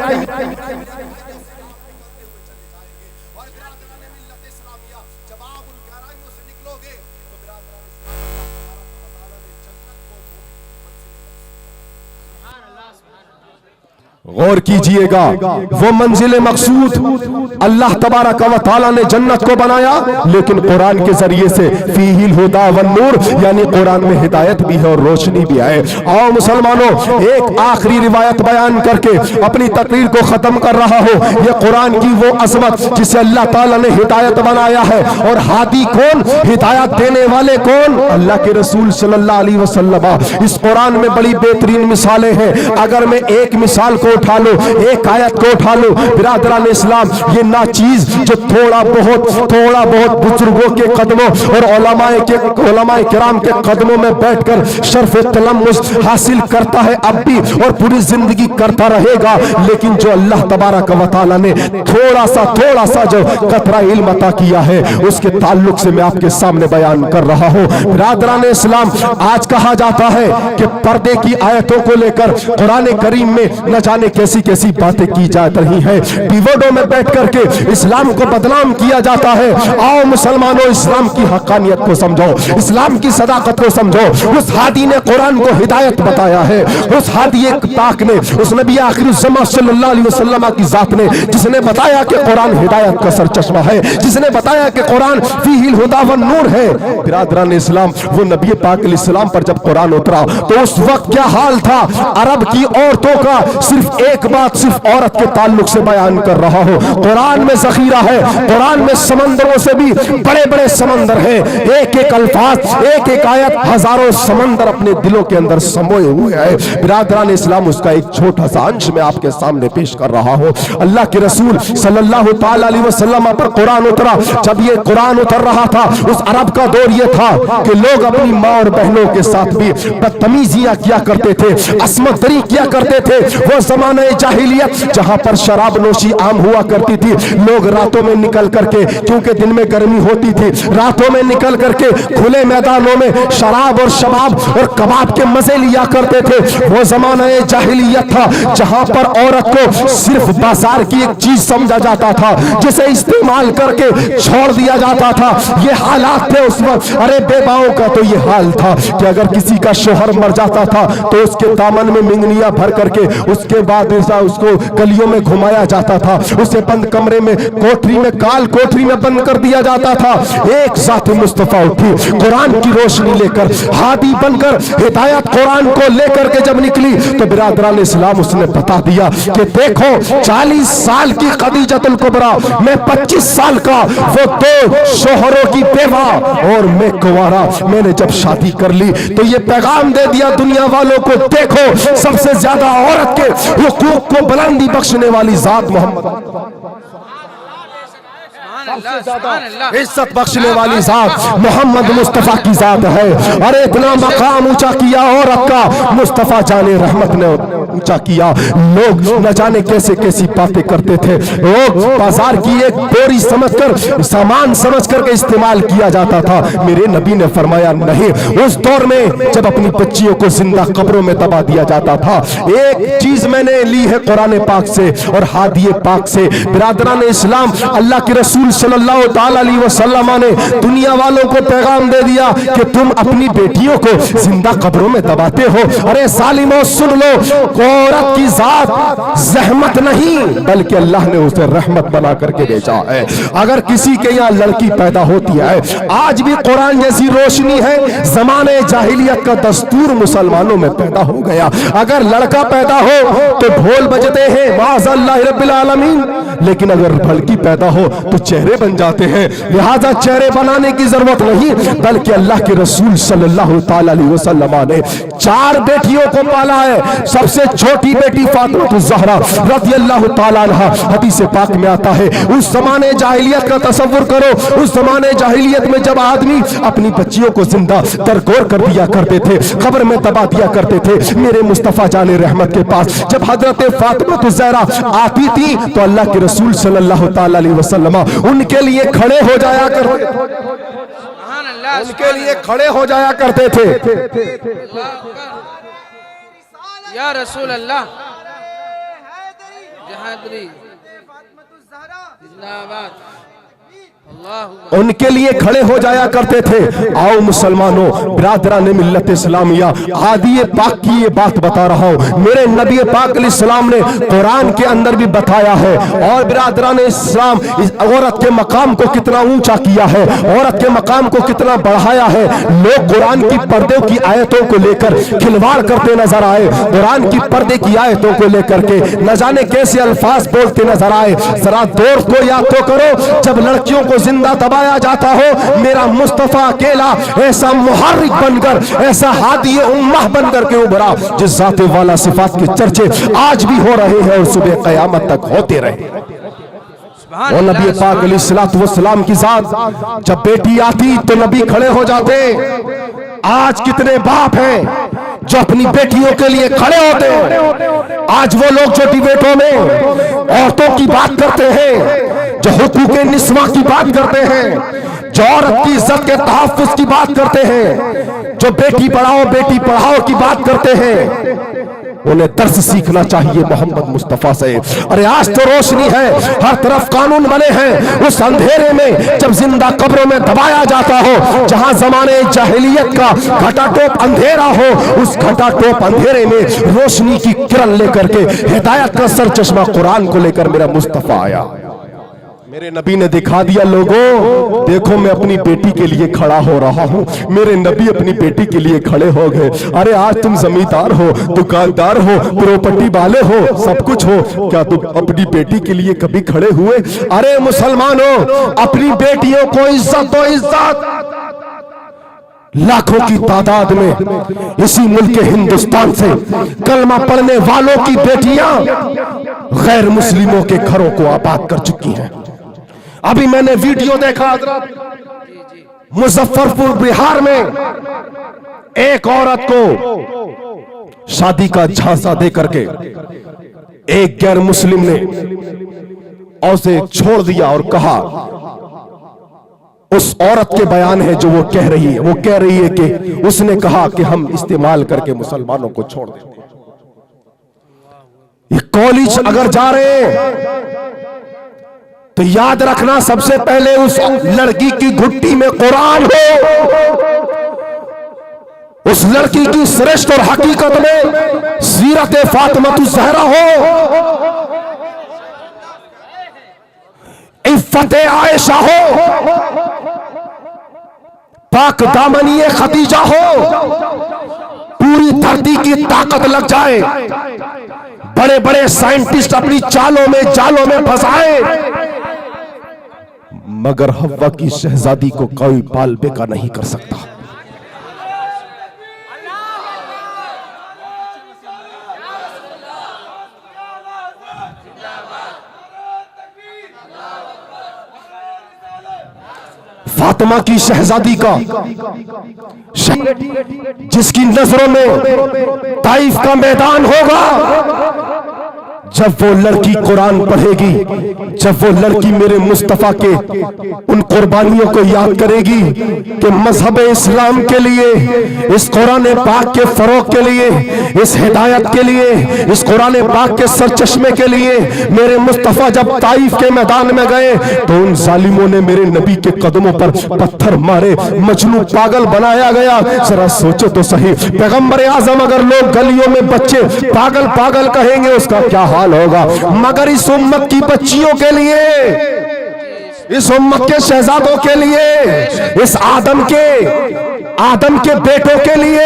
غور کیجئے گا۔ وہ منزل مقصود اللہ تبارک و تعالیٰ نے جنت کو بنایا، لیکن قرآن کے ذریعے سے فیہ الہدی والنور، یعنی قرآن میں ہدایت بھی ہے اور روشنی بھی ہے۔ آؤ مسلمانوں، ایک آخری روایت بیان کر کے اپنی تقریر کو ختم کر رہا ہوں۔ یہ قرآن کی وہ عظمت جسے اللہ تعالیٰ نے ہدایت بنایا ہے، اور ہادی کون، ہدایت دینے والے کون، اللہ کے رسول صلی اللہ علیہ وسلم۔ اس قرآن میں بڑی بہترین مثالیں ہیں۔ اگر میں ایک مثال کو को उठा लो, एक आयत को उठा लो। बिरादरान इस्लाम, ये ना चीज जो थोड़ा बहुत बुजुर्गों के कदमों और उलमाए किराम के कदमों में बैठकर शर्फ तलम्मुस हासिल करता है अब भी और पूरी जिंदगी करता रहेगा, लेकिन जो अल्लाह तबारक व तआला ने थोड़ा सा जो कतरा इल्म अता किया है, उसके ताल्लुक से मैं आपके सामने बयान कर रहा हूं। बिरादरान इस्लाम, आज कहा जाता है कि पर्दे की आयतों को लेकर कुरान करीम में न जाने कैसी बातें की जा रही हैं, डिवोडों में बैठ करके इस्लाम को बदनाम किया जाता है। आओ मुसलमानों, इस्लाम की हक्कानियत को समझो, इस्लाम की सदाकत को समझो। उस हादी ने कुरान को हिदायत बताया है, उस हादी पाक ने, उस नबी आखिर ज़मां सल्लल्लाहु अलैहि वसल्लम की जात ने, जिसने बताया कि कुरान हिदायत का सरचश्मा है, जिसने बताया कि कुरान फीहिल हुदा वन नूर है। बिरादरान इस्लाम, वो नबी पाक अलैहिस्सलाम पर जब कुरान उतरा तो उस वक्त क्या हाल था? अरब की औरतों का सिर्फ एक बात, सिर्फ औरत के ताल्लुक से बयान कर रहा हूं। कुरान में ज़खीरा है, कुरान में समंदरों से भी बड़े समंदर हैं। एक अल्फाज, एक आयत हजारों समंदर अपने दिलों के अंदर समोए हुए हैं। बिरादरान इस्लाम, उसका एक छोटा सा अंश मैं आपके सामने पेश कर रहा हूं। अल्लाह के रसूल सल्लल्लाहु ताला अलैहि वसल्लम पर कुरान उतरा। जब ये कुरान उतर रहा था, उस अरब का दौर ये था कि लोग अपनी माँ और बहनों के साथ भी बदतमीजियां किया करते थे, असमतरी किया करते थे। वो ज़माने जाहिलियत जहां पर शराब नोशी आम हुआ करती थी, लोग रातों में निकल करके, क्योंकि दिन में गर्मी होती थी, रातों में निकल करके खुले मैदानों में शराब और शबाब और कबाब के मजे लिया करते थे। वो ज़माना जाहिलियत था जहां पर औरत को सिर्फ बाजार की एक चीज समझा जाता था, जिसे इस्तेमाल करके छोड़ दिया जाता था। ये हालात थे उस वक्त। अरे बेबाओं का तो ये हाल था कि अगर किसी का शोहर मर जाता था तो उसके दामन में मिंगनियां भर करके उसके बाद ऐसा उसको गलियों में घुमाया जाता था, उसे बंद कमरे में काल कोठरी में बंद कर दिया जाता था। एक ज़ात मुस्तफा उठी, कुरान की रोशनी लेकर, हादी बनकर, हिदायत कुरान को लेकर के जब निकली तो बिरादरान इस्लाम, उसने बता दिया कि देखो 40 साल की खदीजतुल कुबरा, मैं 25 साल का, वो 2 शोहरों की बेवा और मैं कुंवारा, मैंने जब शादी कर ली तो ये पैगाम दे दिया दुनिया वालों को, देखो सबसे ज्यादा औरत के हुकूक को बुलंदी बख्शने वाली जात मोहम्मद, इज्जत बख्शने वाली जात मोहम्मद मुस्तफा की जात है। अरे इतना मकाम ऊंचा किया औरत का मुस्तफा जाने रहमत ने ऊंचा किया। लोग न जाने कैसी बातें करते थे, लोग बाजार की एक बोरी समझकर, सामान समझकर के इस्तेमाल किया जाता था। मेरे नबी ने फरमाया नहीं, उस दौर में जब अपनी बच्चियों को जिंदा कब्रों में दबा दिया जाता था। एक चीज मैंने ली है कुरान पाक से और हादी पाक से। बिरादरान इस्लाम, अल्लाह के रसूल सल्लल्लाहु ताला अलैहि वसल्लम ने दुनिया वालों को पैगाम दे दिया कि तुम अपनी बेटियों को जिंदा कब्रों में दबाते हो। अरे जालिमों, सुन लो, औरत की जात जहमत नहीं बल्कि अल्लाह ने उसे रहमत बना करके भेजा है। अगर किसी के यहाँ लड़की पैदा होती है, आज भी कुरान जैसी रोशनी है, जमाने जाहिलियत का दस्तूर मुसलमानों में पैदा हो गया। अगर लड़का पैदा हो तो ढोल बजते हैं माज़अल्लाह रब्बिल आलमीन, लेकिन अगर लड़की पैदा हो तो चेहरे बन जाते हैं। लिहाजा चेहरे बनाने की जरूरत नहीं, बल्कि अल्लाह के रसूल सल्लल्लाहु ताला अलैहि वसल्लम ने 4 बेटियों को पाला है। सबसे छोटी बेटी फातिमा ज़हरा रज़ियल्लाहु ताला अन्हा, हदीस पाक में आता है, उस ज़माने जाहिलियत का तसव्वुर करो। उस ज़माने जाहिलियत में जब आदमी अपनी बच्चियों को जिंदा दरगोर कर दिया करते थे, कब्र में दबा दिया करते थे, मेरे मुस्तफा जाने रहमत के पास जब हजरत फातिमा ज़हरा आती थी तो अल्लाह के रसूल सल्लल्लाहु ताला अलैहि वसल्लम उनके लिए खड़े हो जाया करते, उनके लिए खड़े हो जाया करते थे। या रसूल अल्लाह, जहादरी जिंदाबाद, उनके लिए खड़े हो जाया करते थे। आओ मुसलमानों, बिरादरान मिल्लत इस्लामिया, हादी पाक की ये बात बता रहा हूँ। मेरे नबी पाक अलैहिस्सलाम ने कुरान के अंदर भी बताया है। और बिरादरान इस्लाम, इस औरत के मकाम को कितना ऊंचा किया है, औरत के मकाम को कितना बढ़ाया है। लोग कुरान की पर्दे की आयतों को लेकर खिलवाड़ करते नजर आए, कुरान की पर्दे की आयतों को लेकर के न जाने कैसे अल्फाज बोलते नजर आए। जरा दौर को याद तो करो, जब लड़कियों को जिंदा दबाया जाता हो, मेरा मुस्तफा अकेला ऐसा मुहर्रिक बनकर, ऐसा हादी उम्मह बनकर के उभरा जिस जाते वाला सिफात के चर्चे आज भी हो रहे हैं और सुबह क़यामत तक होते रहे। और नबी पाक अलैहिस्सलाम की जात जब बेटी आती तो नबी खड़े हो जाते। आज कितने बाप हैं जो अपनी बेटियों के लिए खड़े होते हैं। आज वो लोग जो डिबेटों में औरतों की बात करते हैं, जो हुकूक़े निस्वा की बात करते हैं, जो औरत की इज्जत के तहफ़्फ़ुज़ की बात करते हैं, जो बेटी पढ़ाओ की बात करते हैं, उन्हें दर्स सीखना चाहिए मोहम्मद मुस्तफा से। अरे आज तो रोशनी है, हर तरफ कानून बने हैं। उस अंधेरे में जब जिंदा कब्रों में दबाया जाता हो, जहां जमाने जाहिलियत का घटाटोप अंधेरा हो, उस घटाटोप अंधेरे में रोशनी की किरण लेकर के, हिदायत का सर चश्मा कुरान को लेकर मेरा मुस्तफा आया। मेरे नबी ने दिखा दिया, लोगों देखो मैं अपनी बेटी के लिए खड़ा हो रहा हूं। मेरे नबी अपनी बेटी के लिए खड़े हो गए। अरे आज तुम जमींदार हो, दुकानदार हो, प्रॉपर्टी वाले हो, सब कुछ हो, क्या तुम अपनी बेटी के लिए कभी खड़े हुए? अरे मुसलमानों, अपनी बेटियों को इज्जत दो, इज्जत। लाखों की तादाद में इसी मुल्क हिंदुस्तान से कलमा पढ़ने वालों की बेटियां गैर मुस्लिमों के घरों को आबाद कर चुकी हैं। अभी मैंने वीडियो देखा मुजफ्फरपुर बिहार में एक औरत को शादी का झांसा दे करके एक गैर मुस्लिम ने उसे छोड़ दिया और कहा, उस औरत के बयान है जो वो कह रही है, वो कह रही है कि उसने कहा कि हम इस्तेमाल करके मुसलमानों को छोड़ देंगे। ये कॉलेज अगर जा रहे हैं तो याद रखना, सबसे पहले उस लड़की की घुट्टी में कुरान हो, उस लड़की की श्रेष्ठ और हकीकत में सीरत फातिमा ज़हरा हो, इफ़्फ़त आयशा हो, पाक दामनी खदीजा हो, पूरी धरती की ताकत लग जाए, बड़े बड़े साइंटिस्ट अपनी चालों में जालों में फंसाए, मगर हव्वा की शहजादी को कोई बाल बेका नहीं कर सकता। फातिमा की शहजादी का, जिसकी नजरों में ताइफ का मैदान होगा, जब वो लड़की कुरान पढ़ेगी, जब वो लड़की मेरे मुस्तफा के उन कुर्बानियों को याद करेगी कि मजहब इस्लाम के लिए, इस कुरान पाक के फरोग के लिए, इस हिदायत के लिए, इस कुरान पाक के सरचश्मे के लिए मेरे मुस्तफा जब ताइफ के मैदान में गए तो उन जालिमों ने मेरे नबी के कदमों पर पत्थर मारे, मजनू पागल बनाया गया। जरा सोचो तो सही, पैगंबर आजम अगर लोग गलियों में बच्चे पागल पागल कहेंगे उसका क्या हाल होगा, मगर इस उम्मत की बच्चियों के लिए, इस उम्मत के शहजादों के लिए, इस आदम के बेटों के लिए,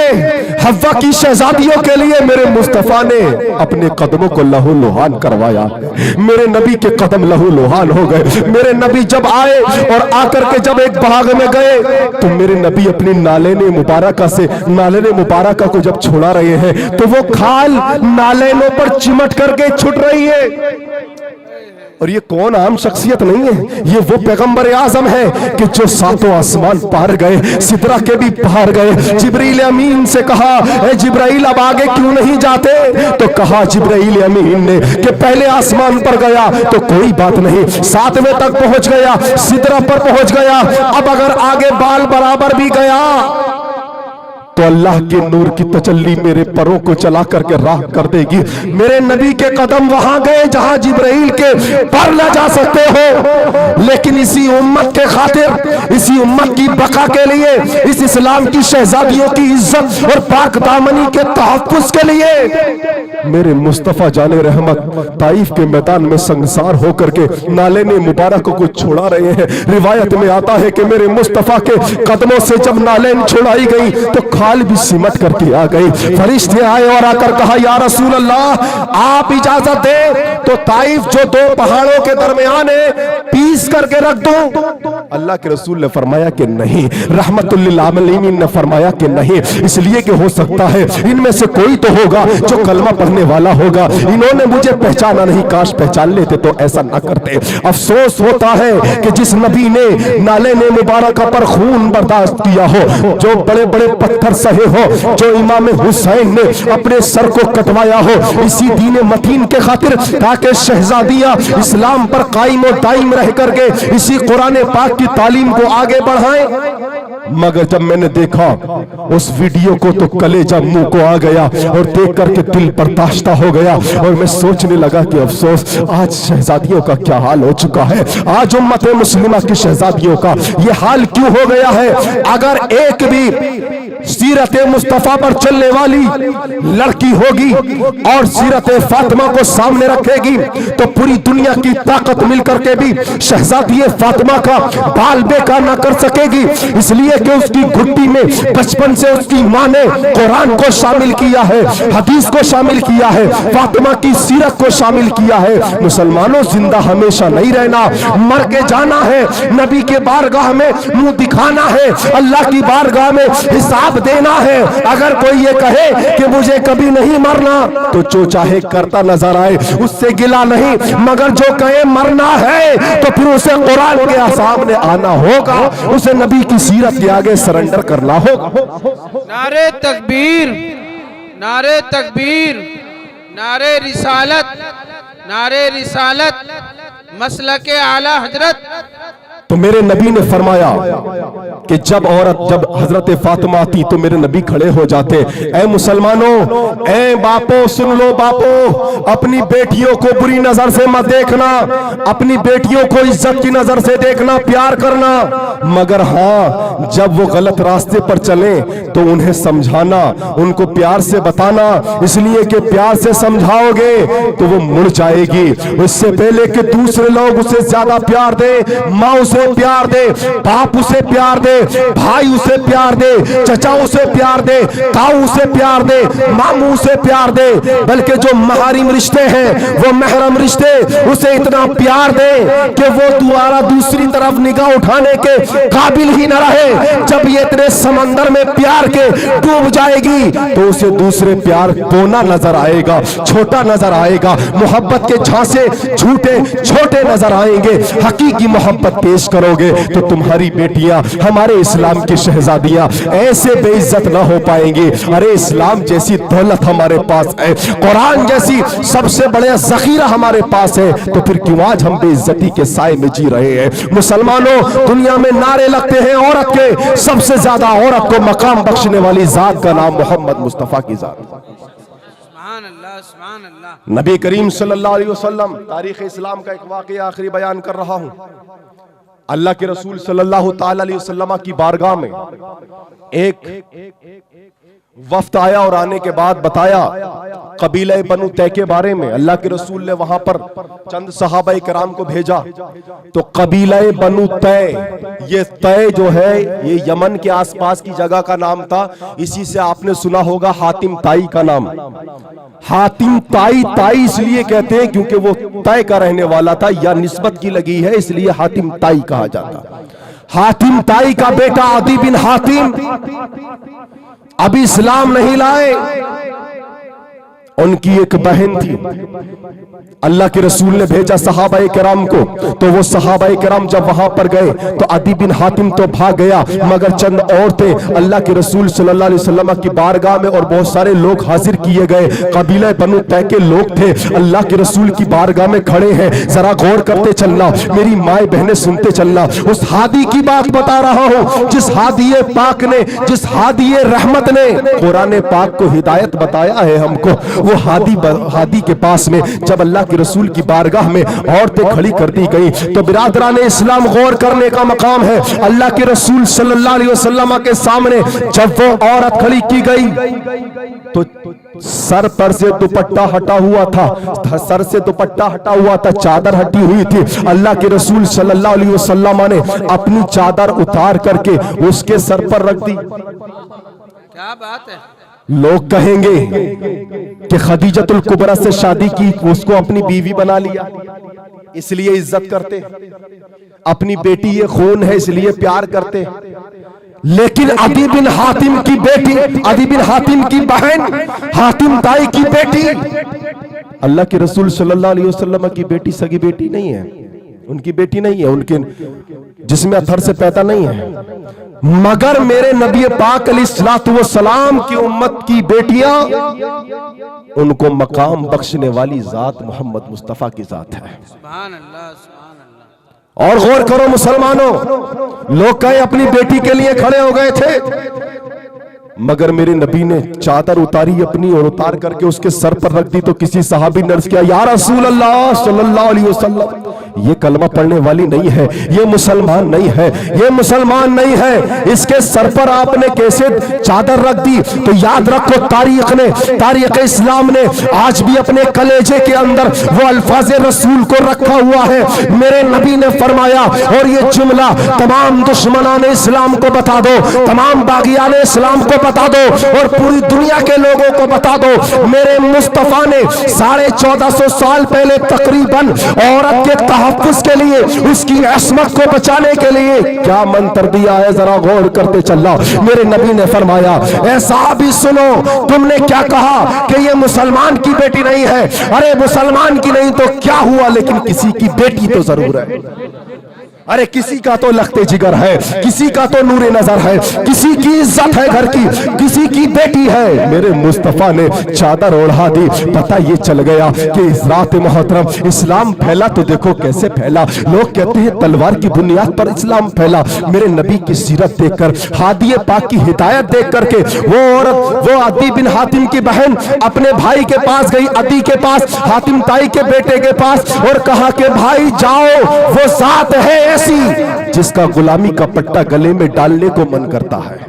हव्वा की शहजादियों के लिए मेरे मुस्तफा ने अपने कदमों को लहू लुहान करवाया। मेरे नबी के कदम लहू लुहान हो गए। मेरे नबी जब आए और आकर के जब एक बाग में गए तो मेरे नबी अपनी नालेने मुबारका को जब छुड़ा रहे हैं तो वो खाल नालेनों पर चिमट करके छुट रही है। और ये कौन आम शख्सियत नहीं है, ये वो पैगंबर आजम है कि जो सातों आसमान पार गए, सिदरा के भी पार गए। जिब्रील अमीन से कहा, ए जिब्राइल अब आगे क्यों नहीं जाते? तो कहा जिब्राइल अमीन ने कि पहले आसमान पर गया तो कोई बात नहीं, 7वें तक पहुंच गया, सिदरा पर पहुंच गया, अब अगर आगे बाल बराबर भी गया तो अल्लाह के नूर की तजल्ली मेरे परों को चला करके राह कर देगी। मेरे नबी के कदम वहां गए जहां जिब्राइल के पर न जा सकते हो, लेकिन इसी उम्मत के खातिर, इसी उम्मत की बका के लिए, इस इस्लाम की शहजादियों की इज्जत और पाक दामनी के तहफ्फुज़ के लिए मेरे मुस्तफा जाने रहमत ताइफ के मैदान में संसार होकर के नालेने मुबारक को छोड़ा रहे हैं। रिवायत में आता है कि मेरे मुस्तफा के कदमों से जब नालेन छुड़ाई गई तो हाल भी सिमट करके आ गई। फरिश्ते आए और आकर कहा या रसूल अल्लाह आप इजाजत दे तो ताइफ जो दो पहाड़ों के दरमियान है पीस करके रख दूं। अल्लाह के रसूल ने फरमाया कि नहीं, रहमतुल लिल आलमीन ने फरमाया कि नहीं, इसलिए कि हो सकता है इनमें से कोई तो होगा जो कलमा पढ़ने वाला होगा, इन्होंने मुझे पहचाना नहीं, काश पहचान लेते तो ऐसा ना करते। अफसोस होता है कि जिस नबी ने नाले ने मुबारक पर खून बर्दाश्त किया हो, जो बड़े बड़े पत्थर सहे हो, जो इमाम हुसैन ने अपने सर को कटवाया हो इसी दीन मतीन के खातिर, ताकि शहजादियां इस्लाम पर कायम और दायम रह करके इसी कुरान पाक की तालीम को आगे बढ़ाएं। मगर जब मैंने देखा उस वीडियो को तो कलेजा मुंह को आ गया और देख करके दिल बर्दाश्ता हो गया और मैं सोचने लगा कि अफसोस आज शहजादियों का क्या हाल हो चुका है, आज उम्मत मुस्लिमा की शहजादियों का ये हाल क्यों हो गया है। अगर एक भी सीरत मुस्तफा पर चलने वाली लड़की होगी और सीरत फातिमा को सामने रखेगी तो पूरी दुनिया की ताकत मिलकर के भी शहजादी फातिमा का बाल बेकार ना कर सकेगी, इसलिए कि उसकी घुट्टी में बचपन से उसकी मां ने कुरान को शामिल किया है, हदीस को शामिल किया है, फातिमा की सीरत को शामिल किया है। मुसलमानों जिंदा हमेशा नहीं रहना, मर के जाना है, नबी के बारगाह में मुंह दिखाना है, अल्लाह की बारगाह में हिसाब देना है। अगर कोई ये कहे कि मुझे कभी नहीं मरना तो जो चाहे करता नजर आए, उससे गिला नहीं, मगर जो कहे मरना है तो फिर उसे कुरान के सामने आना होगा, उसे नबी की सीरत के आगे सरेंडर करना होगा। नारे तकबीर, नारे तकबीर, नारे रिसालत, नारे रिसालत, मसलके आला हजरत। तो मेरे नबी ने फरमाया कि जब हजरत फातिमा आती तो मेरे नबी खड़े हो जाते। ऐ मुसलमानों, ऐ बापो सुन लो, बापो अपनी बेटियों को बुरी नजर से मत देखना, अपनी बेटियों को इज्जत की नजर से देखना, प्यार करना, मगर हाँ जब वो गलत रास्ते पर चले तो उन्हें समझाना, उनको प्यार से बताना, इसलिए कि प्यार से समझाओगे तो वो मुड़ जाएगी। उससे पहले कि दूसरे लोग उसे ज्यादा प्यार दे, माँ उसे प्यार दे, बाप उसे प्यार दे, भाई उसे प्यार दे, चचा उसे प्यार दे, ताऊ उसे प्यार दे, मामू उसे प्यार दे, बल्कि जो महरीम रिश्ते हैं, वो महरम रिश्ते, उसे इतना प्यार दे कि वो दोबारा दूसरी तरफ निगाह उठाने के काबिल ही न रहे। जब ये इतने समंदर में प्यार के डूब जाएगी तो उसे दूसरे प्यार कोना नजर आएगा, छोटा नजर आएगा, मोहब्बत के झांसे झूठे छोटे नजर आएंगे। हकीकी मोहब्बत पेश करोगे तो तुम्हारी बेटियां, हमारे इस्लाम की शहजादियां ऐसे बेइज्जत ना हो पाएंगी। अरे इस्लाम जैसी दौलत हमारे पास है, कुरान जैसी सबसे बड़ा जखीरा हमारे पास है, तो फिर क्यों आज हम बेइज्जती के साए में जी रहे हैं। मुसलमानों, दुनिया में नारे लगते हैं औरत के, सबसे ज्यादा औरत को मकाम बख्शने वाली जात का नाम मोहम्मद मुस्तफा की जात। सुभान अल्लाह, सुभान अल्लाह। नबी करीम सल्लल्लाहु अलैहि वसल्लम, तारीख इस्लाम का एक वाक़या आखिरी बयान कर रहा हूं। अल्लाह के रसूल सल्लल्लाहु ताला अलैहि वसल्लम की बारगाह में एक वफ्द आया और आने के बाद बताया कबीला बनु तै के बारे में। अल्लाह के रसूल ने वहां पर चंद सहाबा किराम को भेजा तो कबीला बनु तै, ये तै जो है ये यमन के आसपास की जगह का नाम था। इसी से आपने सुना होगा हातिम ताई का नाम। हातिम ताई इसलिए कहते हैं क्योंकि वो तै का रहने वाला था, या निस्बत की लगी है इसलिए हातिम ताई कहा जाता। हातिम ताई का बेटा अदी बिन हातिम अभी इस्लाम नहीं लाए, उनकी एक बहन थी। अल्लाह के रसूल ने भेजा सहाबा किराम को, तो वो सहाबा किराम जब वहां पर गए तो अदी बिन हातिम तो भाग गया, मगर चंद औरतें अल्लाह के रसूल सल्लल्लाहु अलैहि वसल्लम की बारगाह में और बहुत सारे लोग हाजिर किए गए। कबीला बनु तै के लोग थे, अल्लाह के रसूल की बारगाह में खड़े हैं। जरा गौर करते चलना, मेरी माए बहनें सुनते चलना। उस हादी की बात बता रहा हूं जिस हादी पाक ने, जिस हादी रहमत ने कुरान पाक को हिदायत बताया है हमको। वो हादी के पास में जब अल्लाह के रसूल की बारगाह में औरतें खड़ी कर दी गई तो बिरादरान इस्लाम गौर करने का मकाम है। अल्लाह के रसूल सल्लल्लाहु अलैहि वसल्लम के सामने जब वो औरत खड़ी की गई तो सर पर से दुपट्टा हटा हुआ था, सर से दुपट्टा हटा हुआ था, चादर हटी हुई थी। अल्लाह के रसूल सल्लल्लाहु अलैहि वसल्लम ने अपनी चादर उतार करके उसके सर पर रख दी। क्या बात है। लोग कहेंगे कि खदीजतुल कुबरा से शादी की, उसको अपनी बीवी बना लिया, इसलिए इज्जत करते, अपनी बेटी ये खून है इसलिए प्यार करते। लेकिन अदी बिन हातिम की बेटी, अदी बिन हातिम की बहन, हातिम ताई की बेटी अल्लाह के रसूल सल्लल्लाहु अलैहि वसल्लम की बेटी सगी बेटी नहीं है, उनकी बेटी नहीं है, उनके जिसमें अथर से पैदा नहीं है। मगर मेरे नबी पाक अलैहिस्सलातु वस्सलाम की उम्मत की बेटियां, उनको मकाम बख्शने वाली जात मोहम्मद मुस्तफा की जात है। सुभान अल्लाह, सुभान अल्लाह। और गौर करो मुसलमानों, लोग कहे अपनी बेटी के लिए खड़े हो गए थे, मगर मेरे नबी ने चादर उतारी अपनी और उतार करके उसके सर पर रख दी तो किसी सहाबी ने अर्ज किया, या रसूल अल्लाह सल्लल्लाहु अलैहि वसल्लम, ये कलमा पढ़ने वाली नहीं है, ये मुसलमान नहीं है, ये मुसलमान नहीं है, इसके सर पर आपने कैसे चादर रख दी। तो याद रखो, तारीख इस्लाम ने आज भी अपने कलेजे के अंदर वो अल्फाज रसूल को रखा हुआ है। मेरे नबी ने फरमाया, और ये जुमला तमाम दुश्मनान इस्लाम को बता दो, तमाम बागियान इस्लाम को बता दो, और पूरी दुनिया के लोगों को बता दो, मेरे मुस्तफा ने 1450 साल पहले तकरीबन औरत के तहफ्फुज़ के लिए, उसकी अस्मत को बचाने के लिए क्या मंत्र दिया है, जरा गौर करते चलना। मेरे नबी ने फरमाया, ऐसा भी सुनो, तुमने क्या कहा कि ये मुसलमान की बेटी नहीं है। अरे मुसलमान की नहीं तो क्या हुआ, लेकिन किसी की बेटी तो जरूर है। अरे किसी का तो लखते जिगर है, किसी का तो नूरे नजर है, किसी की इज्जत है घर की, किसी की बेटी है। मेरे मुस्तफा ने चादर ओढ़ा दी। पता ये चल गया कि इस रात मोहतरम इस्लाम फैला तो देखो कैसे फैला। लोग कहते हैं तलवार की बुनियाद पर इस्लाम फैला। मेरे नबी की सीरत देखकर, हादिये पाक की हिदायत देख करके वो औरत, वो अदी बिन हातिम की बहन अपने भाई के पास गई, अदी के पास, हातिम ताई के बेटे के पास, और कहा कि भाई जाओ, वो जात है ऐसी जिसका गुलामी का पट्टा गले में डालने को मन करता है,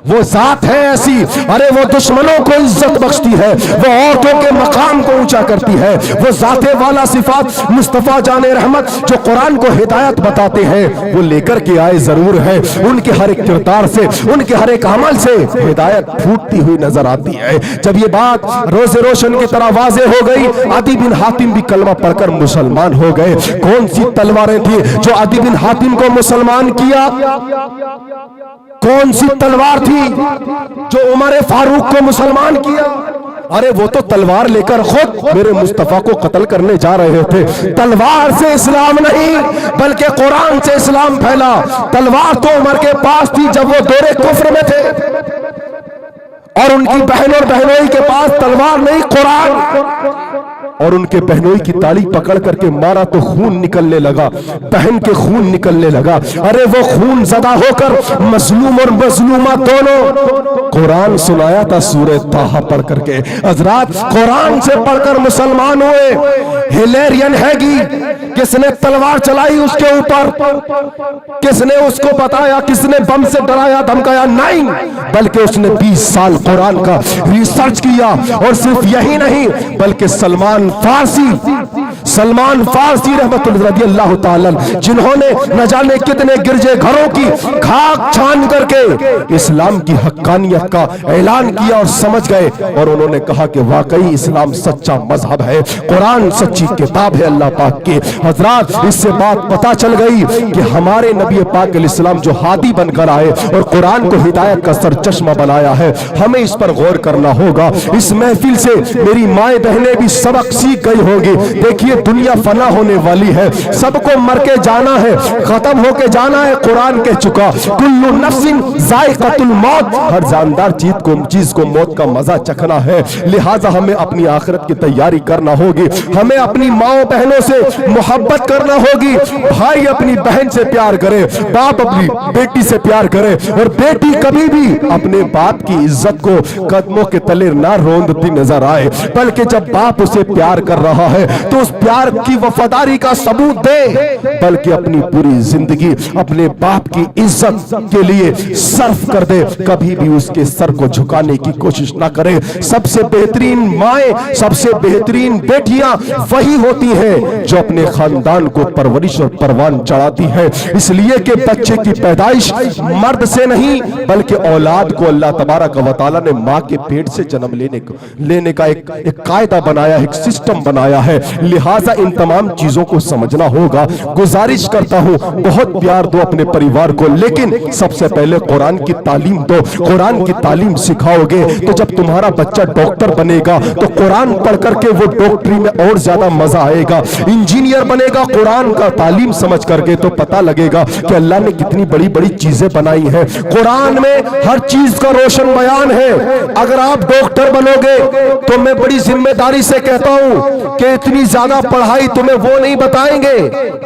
वो जात है ऐसी, अरे वो दुश्मनों को इज्जत बख्शती है, वो औरतों के मकाम को ऊंचा करती है, वो जाते वाला सिफात मुस्तफा जाने रहमत जो कुरान को हिदायत बताते हैं वो लेकर के आए जरूर है। उनके हर एक किरदार से, उनके हर एक अमल से हिदायत फूटती हुई नजर आती है। जब ये बात रोज़े रोशन की तरह वाज़े हो गई, अदी बिन हातिम भी कलमा पढ़कर मुसलमान हो गए। कौन सी तलवारें थी जो अदी बिन हातिम को मुसलमान किया? कौन सी तलवार थी जो उमर फारूक को मुसलमान किया? अरे वो तो तलवार लेकर खुद मेरे मुस्तफा को कत्ल करने जा रहे थे। तलवार से इस्लाम नहीं बल्कि कुरान से इस्लाम फैला। तलवार तो उमर के पास थी जब वो दौरे कुफ्र में थे, और उनकी बहन और बहनोई के पास तलवार नहीं, कुरान। और उनके बहनोई की ताली पकड़ करके मारा तो खून निकलने लगा, बहन के खून निकलने लगा। अरे वो खून ज़दा होकर मजलूम और मजलूमा दोनों। कुरान सुनाया था सूरह ताहा पढ़ करके। हजरात कुरान से पढ़कर मुसलमान हुए। हिलेरियन हैगी, किसने तलवार चलाई उसके ऊपर? किसने उसको बताया? किसने बम से डराया धमकाया? नहीं, बल्कि उसने 20 साल कुरान का रिसर्च किया। और सिर्फ यही नहीं बल्कि सलमान फारसी रहमतुल्लाह रज़ियल्लाहु ताला जिन्होंने न जाने कितने गिरजे घरों की खाक छान करके इस्लाम की हक्कानियत का ऐलान किया और समझ गए, और उन्होंने कहा कि वाकई इस्लाम सच्चा मजहब है, कुरान सच्ची किताब है अल्लाह पाक की। हजरात इससे बात पता चल गई कि हमारे नबी पाक अलैहिस्सलाम जो हादी बनकर आए और कुरान को हिदायत का सरचश्मा बनाया है, हमें इस पर गौर करना होगा। इस महफिल से मेरी माए बहनें भी सबक सीख गई होगी। देखिए दुनिया फना होने वाली है, सबको मर के जाना है, खत्म होके जाना है। कुरान कह चुका कुल्लु नफ्सिन जायकातुल मौत, हर जानदार चीज को मौत का मजा चखना है। लिहाजा हमें अपनी आखिरत की तैयारी करना होगी। हमें अपनी माओ बहनों से मोहब्बत करना होगी। भाई अपनी बहन से प्यार करे, बाप अपनी बेटी से प्यार करे, और बेटी कभी भी अपने बाप की इज्जत को कदमों के तले ना रोंदती नजर आए, बल्कि जब बाप उसे प्यार कर रहा है तो उस प्यार की वफादारी का सबूत दे, बल्कि अपनी पूरी जिंदगी अपने बाप की इज्जत के लिए सर्फ कर दे, कभी भी उसके सर को झुकाने की कोशिश ना करे। सबसे बेहतरीन माएं, सबसे बेहतरीन बेटियां वही होती हैं जो अपने खानदान को परवरिश और परवान चढ़ाती है। इसलिए कि बच्चे की पैदाइश मर्द से नहीं बल्कि औलाद को अल्लाह तबारक व तआला ने माँ के पेट से जन्म लेने का एक कायदा बनाया, एक सिस्टम बनाया है। लिहाजा इन तमाम चीजों को समझना होगा। गुजारिश करता हूं बहुत प्यार दो अपने परिवार को, लेकिन सबसे पहले कुरान की तालीम दो। कुरान की तालीम सिखाओगे तो जब तुम्हारा बच्चा डॉक्टर बनेगा तो कुरान पढ़ करके वो डॉक्टरी में और ज्यादा मजा आएगा। इंजीनियर बनेगा कुरान का तालीम समझ करके तो पता लगेगा कि अल्लाह ने कितनी बड़ी बड़ी चीजें बनाई हैं। कुरान में हर चीज का रोशन बयान है। अगर आप डॉक्टर बनोगे तो मैं बड़ी जिम्मेदारी से कहता हूं कि इतनी ज्यादा पढ़ाई तुम्हें वो नहीं बताएंगे।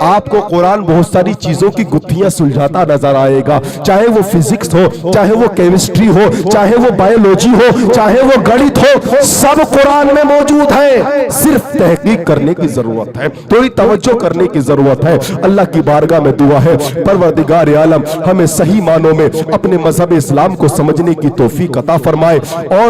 आपको कुरान बहुत सारी चीजों की गुत्थियां सुलझाता नजर आएगा, चाहे वो फिजिक्स हो, चाहे वो केमिस्ट्री हो, चाहे वो बायोलॉजी हो, चाहे वो गणित हो, सब कुरान में मौजूद है। सिर्फ तहकीक करने की जरूरत है, थोड़ी तवज्जो करने की जरूरत है। अल्लाह की बारगाह में दुआ है, परवरदिगार आलम हमें सही मानों में अपने मजहब इस्लाम को समझने की तौफीक अता फरमाए। और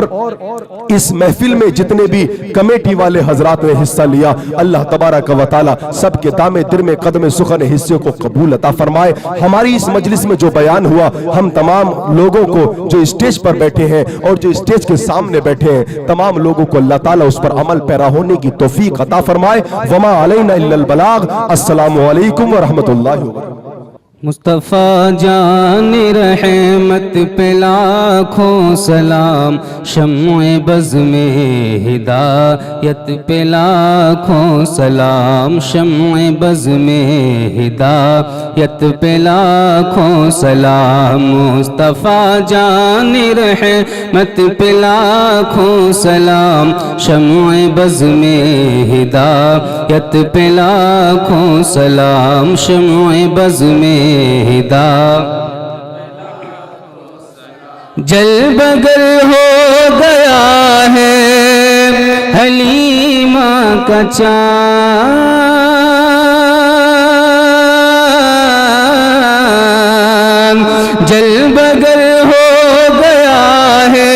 इस महफिल में जितने भी कमेटी वाले हजरात ने हिस्सा लिया, अल्लाह तबारक व तआला सबके दामे दिल में कदम सुखन हिस्से को कबूल अता फरमाए। हमारी इस मजलिस में जो बयान हुआ, हम तमाम लोगों को जो स्टेज पर बैठे हैं और जो स्टेज के सामने बैठे हैं, तमाम लोगों को अल्लाह ताला उस पर अमल पैरा होने की तौफीक अता फरमाए। वमा अलैना इल्लल बलाग। अस्सलामु अलैकुम व रहमतुल्लाहि व बरकातहू। मुस्तफ़ा जान रहमत पे लाखों सलाम, शम्ए बज़ में हिदायत पे लाखों सलाम, शम्ए बज़ में हिदायत पे लाखों सलाम। मुस्तफ़ा जान रहमत पे लाखों सलाम, शम्ए बज़ में हिदायत पे लाखों सलाम, शम्ए बज़ में हिदा। जल बगल हो गया है हलीमा का चाँद, जल बगल हो गया है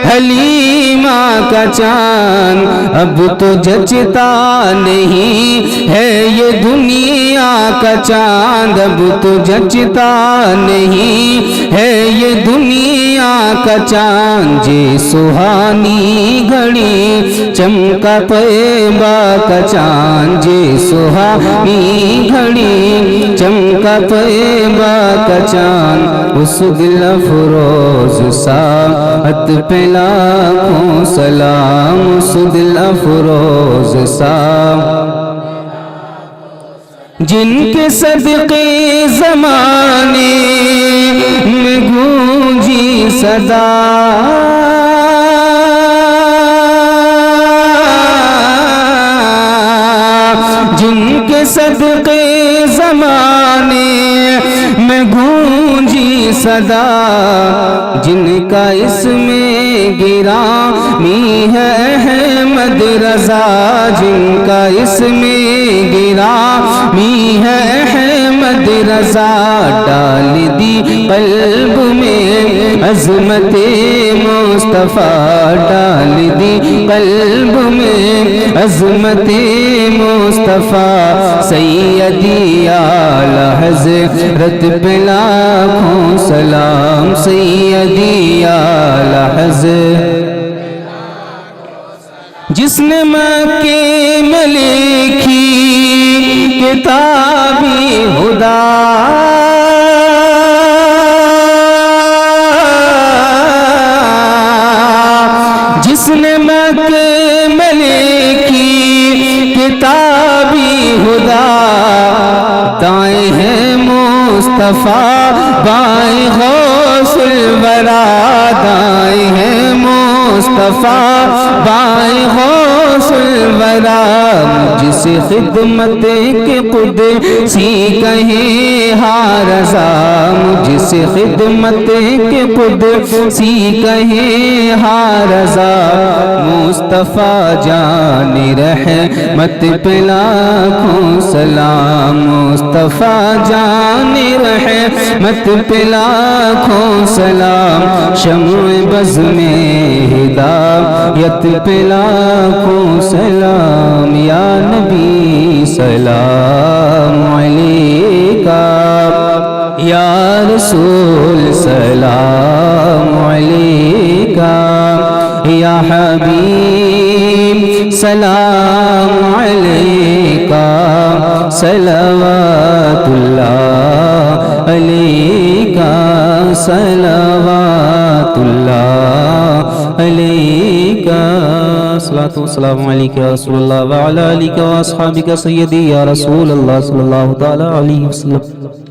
हलीमा का चाँद। अब तो जचता नहीं है ये दुनिया का चाँद, अब तो जचता नहीं है ये दुनिया का चाँद। जे सुहानी घड़ी चमका तैबा का चाँद, जे सुहानी घड़ी चमका तैबा का चाँद। उस दिल अफरोज साअत पे लाखों सलाम, उस दिल अफरोज सा जिनके सदक़े ज़माने में गूंजी सदा, जिनके सदक़े ज़माने में गूंजी सदा, जिनका इसमें गिरामी है अहमद रज़ा, जिनका इसमें गिरामी है अहमद रज़ा। डाल दी क़ल्ब में अज़मते मुस्तफ़ा, डाल दी क़ल्ब में अज़मते मुस्तफ़ा। सैयदी आला हज़रत पे लाखों सलाम, सैयदी आला हज़रत। जिसने मक्के में लिखी किताबी हुदा, जिसने मक्के में लिखी किताबी हुदा। दाएं हैं मुस्तफ़ा बाएं गौसुल वरा, दाएं हैं मुस्तफ़ा बाएं غوث الورا جس خدمت کے قدسی کہیں ہاں رضا جس خدمت کے قدسی کہیں ہاں رضا مصطفیٰ جان رحمت پہ لاکھوں سلام مصطفیٰ جان رحمت پہ لاکھوں سلام شمع بز میں ہدایت پہ لاکھوں سلام یا نبی سلام علیکہ یا رسول سلام علیکہ یا حبیب سلام علیکہ صلوات اللہ علیکہ صلوات اللہ علیکہ الصلاۃ والسلام علیکہ یا رسول اللہ وعلی آلک و اصحابک سیدی یا رسول اللہ صلی اللہ تعالی علیہ وسلم.